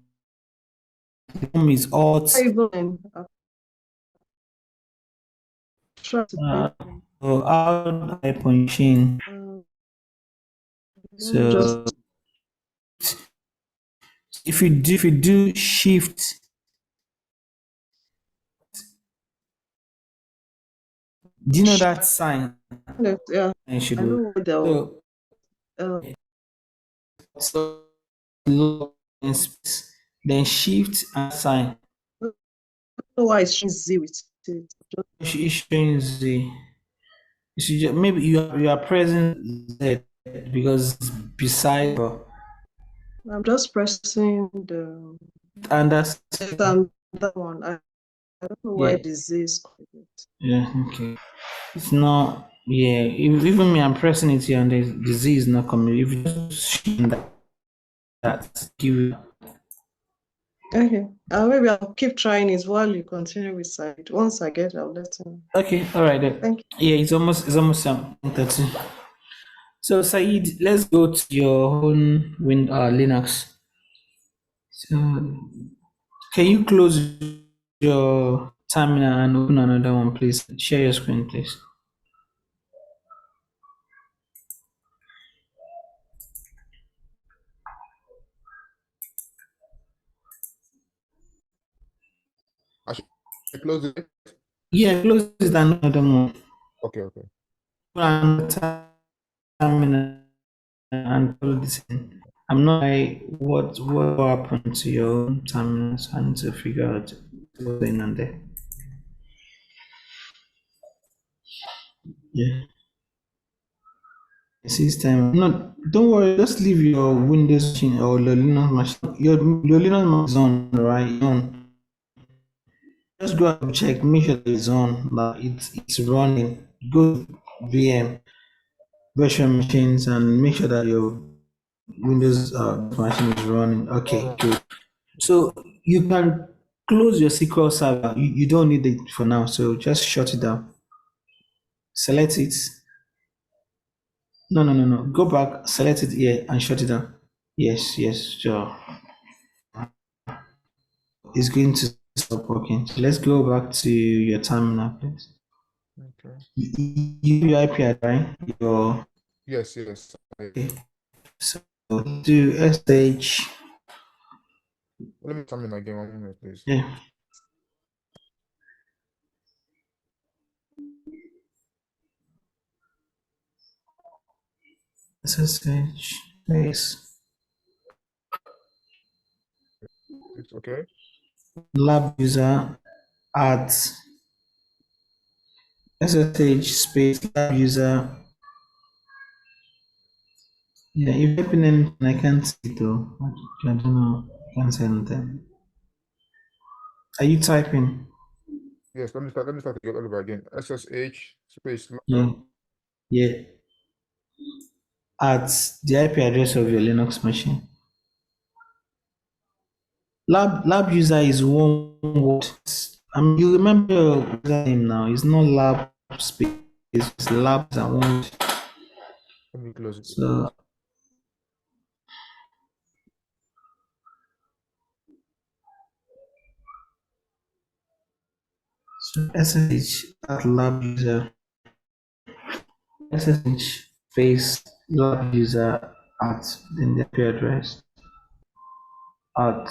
Some is alt. Even try to paste them. So out type on machine. Let me just. So if you do shift, do you know that sign? Yeah, I should I know what the. so look in space, then shift and sign. I don't know why it's Z with it. It showing the you should maybe you are pressing Z because it's beside I'm just pressing the and that's that one. I don't know why yeah the Z is connected. yeah okay. It's not yeah even me I'm pressing it here and the Z is not coming. If you just shift that give you Okay. Maybe I'll keep trying it while you continue with side. Once I get it, I'll let you know. okay all right then. Thank you. Yeah it's almost 30. So Said, let's go to your own Linux. So can you close your terminal and open another one, please? Share your screen, please. I close it. Yeah, close it and another one. Okay, okay. Another terminal and follow this in. I'm not like what happened to your own terminals. I need to figure out what's going on there. Yeah. System. No, don't worry. Just leave your Windows machine or your Linux machine. Your Linux machine is on, right? On. Just go and check. Make sure that it's on. That it's running. Go VM virtual machines and make sure that your Windows machine is running. All Okay, right. good. So you can close your SQL server. You don't need it for now. So just shut it down. Select it. No. Go back, select it here and shut it down. Yes, sure. It's going to stop working. So let's go back to your terminal, please. Okay. Your IP address, right? Your Yes, yes. okay. So do SH. Let me come in again 1 minute, please. Yeah. SSH space It's okay. lab user at SSH space lab user. Yeah, if you open anything, I can't see it though. I don't know. I can't say anything. Are you typing? Yes, let me start again all over again. SSH space Yeah. Yeah. At the IP address of your Linux machine. Lab user is one word. I mean, you remember your username now. It's not lab space. It's labs and one word. let me close it. So SSH at lab user. SSH space lab user at then the IP address at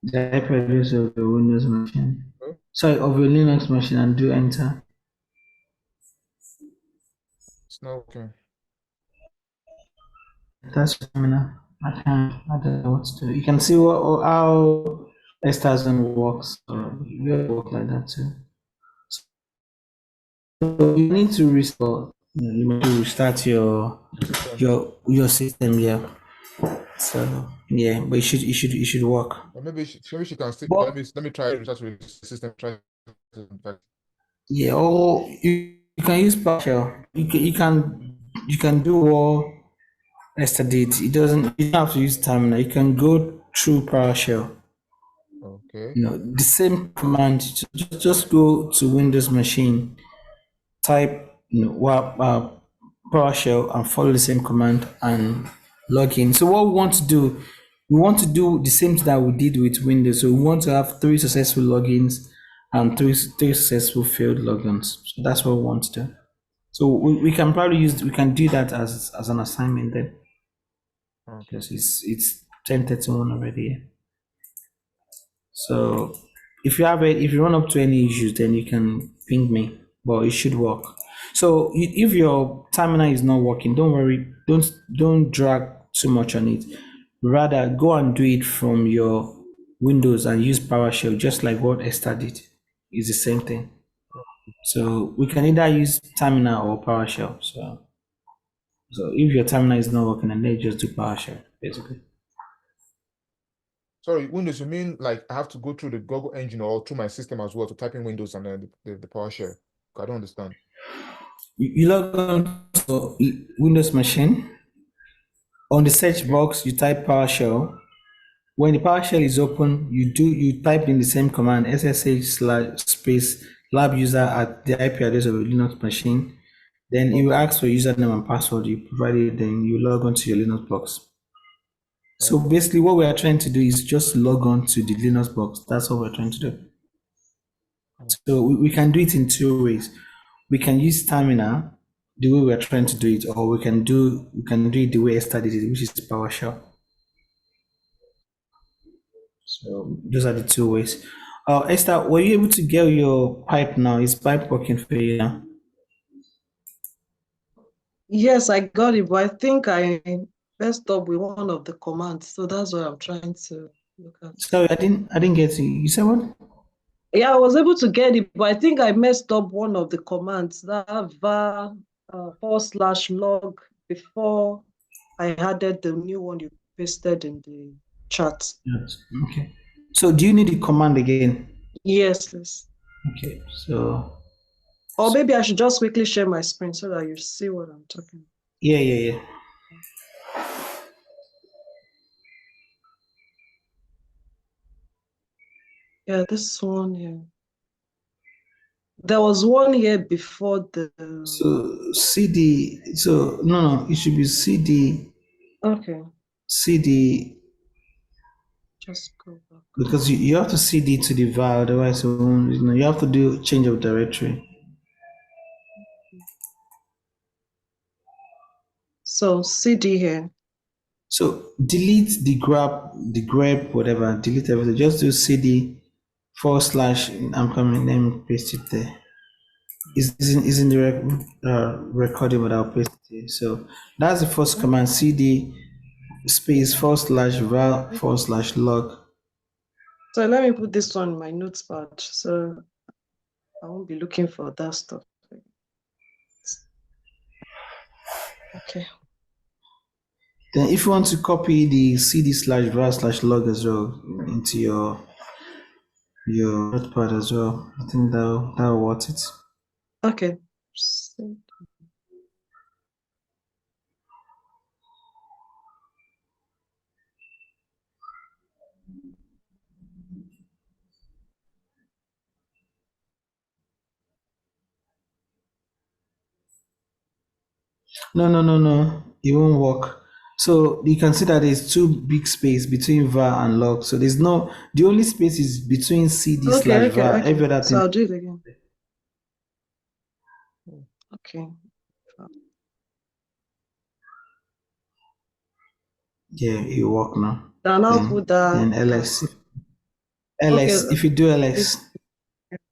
the IP address of your Windows machine. Okay. Sorry, of your Linux machine and do enter. It's not working. That's terminal. I don't know what to do. You can see how Estazon works. You work like that too. So you need to restore. You need to restart System. your system. Yeah. So yeah, but it should work. Or maybe she can still But let me try restart the system. Try in fact. yeah, or you can use PowerShell. You can do what Esther did. It doesn't. You don't have to use terminal. You can go through PowerShell. Okay. The same command. Just go to Windows machine, type PowerShell and follow the same command and log in. So what we want to do the same thing that we did with Windows. So we want to have 3 successful logins and three successful failed logins. So that's what we want to do. So we can probably we can do that as an assignment then, Okay. because it's 10:31 already. So if you run up to any issues, then you can ping me, but it should work. So if your terminal is not working, don't worry, don't drag too much on it. Rather, go and do it from your Windows and use PowerShell, just like what Esther did. It's the same thing. So we can either use terminal or PowerShell. So if your terminal is not working, then just do PowerShell, basically. Sorry, Windows, you mean like I have to go through the Google engine or through my system as well to type in Windows and then the PowerShell? I don't understand. You log on to Windows machine. On the search Okay. box, you type PowerShell. When the PowerShell is open, you type in the same command SSH/space lab user at the IP address of your Linux machine. Then it will Okay. ask for username and password. You provide it, then you log on to your Linux box. So Okay. basically, what we are trying to do is just log on to the Linux box. That's what we're trying to do. So we can do it in 2 ways. We can use terminal the way we're trying to do it, or we can do it the way Esther did it, which is PowerShell. So those are the 2 ways. Esther, were you able to get your pipe now? Is pipe working for you now? Yes, I got it, but I think I messed up with one of the commands, so that's what I'm trying to look at. Sorry, I didn't get you. You said what? Yeah, I was able to get it, but I think I messed up one of the commands, that var /log before I added the new one you pasted in the chat. Yes. Okay. So do you need the command again? Yes, please. Okay. So Or maybe I should just quickly share my screen so that you see what I'm talking about. yeah. Yeah, this one here. There was one here before the. So CD. So no, it should be CD. Okay, CD just go back. because you have to CD to the var, otherwise it won't, you have to do change of directory. So CD here. So delete the grep, whatever, delete everything. Just do CD / I'm coming, let me paste it there. Is in the recording, but I'll paste it here. So that's the first command, CD space / val / log. So let me put this one in my notepad so I won't be looking for that stuff. Okay. Then if you want to copy the CD / var / log as well into your notepad as well, I think that'll worth it. Okay. No. It won't work. So you can see that there's two big space between var and log. So there's no, the only space is between CD / var. Every other So thing. I'll do it again. Okay. Yeah, it will work now. Then I'll put that. Then ls. Okay. If you do ls,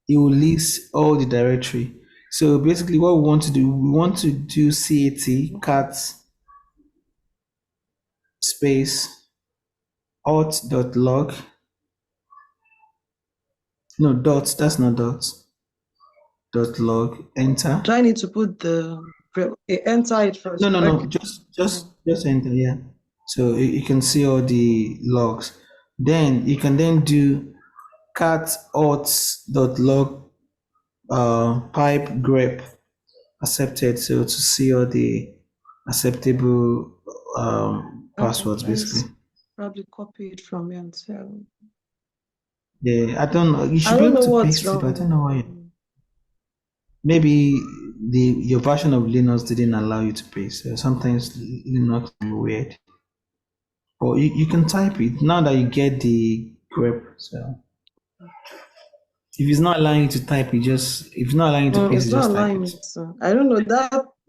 it will list all the directory. So basically what we want to do, we want to do cat space alt.log. No, dots, that's not dots. .log, enter. Do I need to put the enter it first? No, Okay. just enter, yeah. So you can see all the logs. Then you can then do cat alt.log pipe grep accepted. So to see all the acceptable passwords, basically. Probably copy it from here and say. Yeah, I don't know. You should I be don't able know to what's paste it, but I wrong. don't know why. Maybe your version of Linux didn't allow you to paste. Sometimes Linux is weird. Or you can type it now that you get the grep. So if it's not allowing you to type it, if it's not allowing you to paste It's it, not just type allowing me it. to. I don't know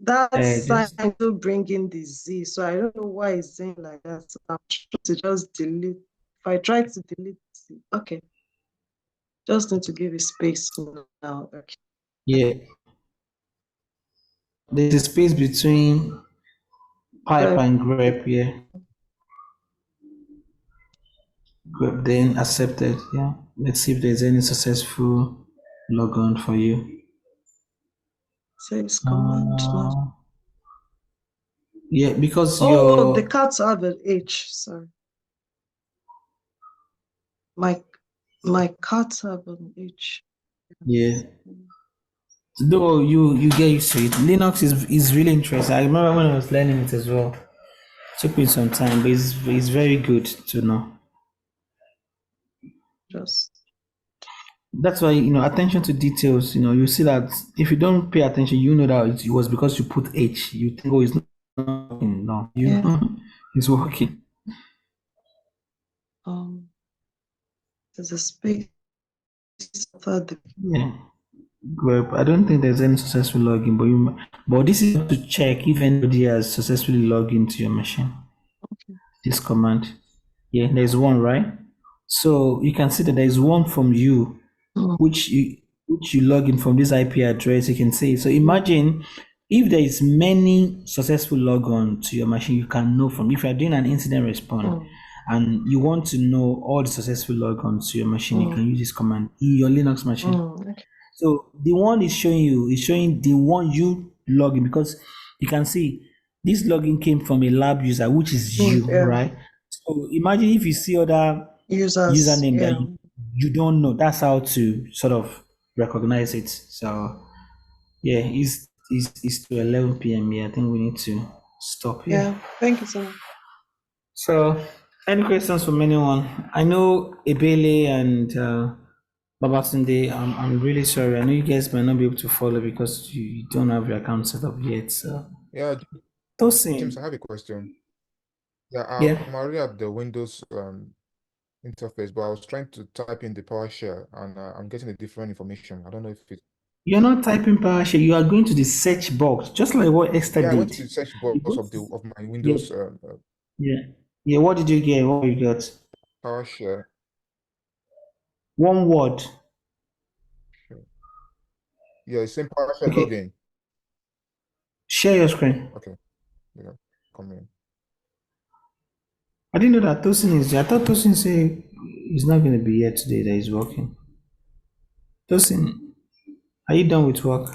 that sign Just to bring in the Z, so I don't know why it's saying like that. So I'm trying to just delete. If I try to delete, okay, just need to give it space now. Okay. yeah. There's a space between pipe and grep, yeah. Grep then accepted, yeah. Let's see if there's any successful logon for you. Says command now. Yeah, because Oh, the cats have an H. Sorry, my cats have an H. yeah. Though you get used to it. Linux is really interesting. I remember when I was learning it as well. Took me some time, but it's very good to know. Just That's why, attention to details, you see that if you don't pay attention, you know that it was because you put H. You think, oh, it's not working. No, yeah. it's working. There's a space after the. Yeah. Well, I don't think there's any successful login, but this is to check if anybody has successfully logged into your machine. Okay. This command. Yeah, there's one, right? So you can see that there's one from you. which you log in from this IP address, you can see. So imagine if there is many successful logon to your machine, you can know from if you are doing an incident response and you want to know all the successful logons to your machine, you can use this command in your Linux machine. Okay. So the one is showing the one you log in, because you can see this login came from a lab user, which is you, Yeah. right? So imagine if you see other Users. username Yeah. that you don't know. That's how to sort of recognize it. So yeah, it's to 11 p.m. Yeah, I think we need to stop here. Yeah. Thank you so much. So any questions from anyone? I know Ebele and Babatunde, I'm really sorry. I know you guys might not be able to follow because you don't have your account set up yet. So Yeah, James, I Tosin, have a question. Yeah, yeah. I'm already at the Windows interface, but I was trying to type in the PowerShell and I'm getting a different information. I don't know if it. You're not typing PowerShell, you are going to the search box, just like what Esther Yeah, I went did. to the search You box go of to- my yeah, Windows yeah. Yeah, what did you get? What you got? PowerShell. One word. Yeah, it's same PowerShell Okay. login. Share your screen. Okay, yeah, come in. I didn't know that Tosin is there. I thought Tosin said he's not going to be here today, that he's working. Tosin, are you done with work?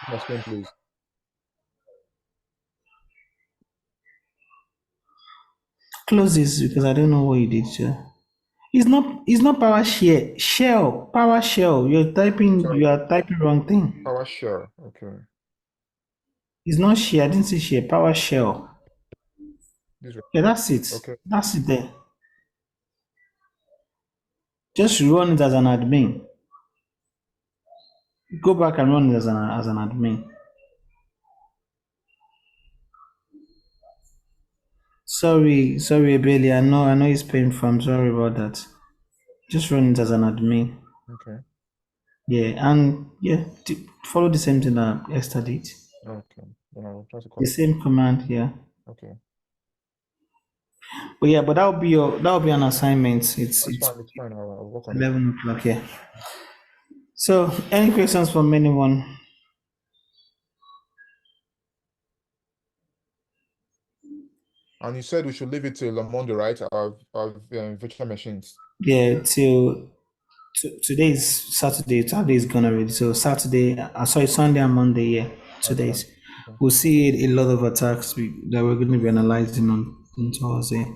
My screen, please. Close this because I don't know what you did, sir. It's not PowerShell. PowerShell. Sorry, You are typing wrong thing. PowerShell. Okay, It's not share. I didn't say share. PowerShell. this. Yeah, that's it. Okay, That's it there. Just run it as an admin. Go back and run it as an admin. Sorry, Bailey. I know it's painful. I'm sorry about that. Just run it as an admin. okay, Yeah, and yeah, follow the same thing that Esther did. okay. Then I'll try to The call. same command, yeah. Okay, But that'll be an assignment. that's It's fine. It's fine. I'll work on it. 11 o'clock, yeah. So any questions from anyone? And you said we should leave it till on Monday, right? Our virtual machines. Yeah, today is Saturday. Saturday is gone already. So Saturday, sorry, Sunday and Monday, yeah, 2 days. Okay. We'll see a lot of attacks that we're going to be analyzing on Thursday.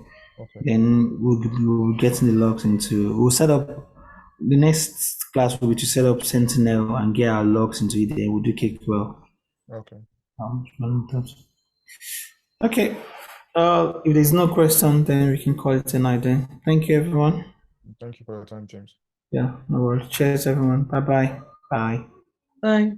Okay. Then we'll be getting the logs we'll set up, the next class will be to set up Sentinel and get our logs into it. Then we'll do Cakewell. Okay. Okay. If there's no question, then we can call it a night then. Thank you, everyone. Thank you for your time, James. Yeah, no worries. Cheers, everyone. Bye-bye. Bye. Bye.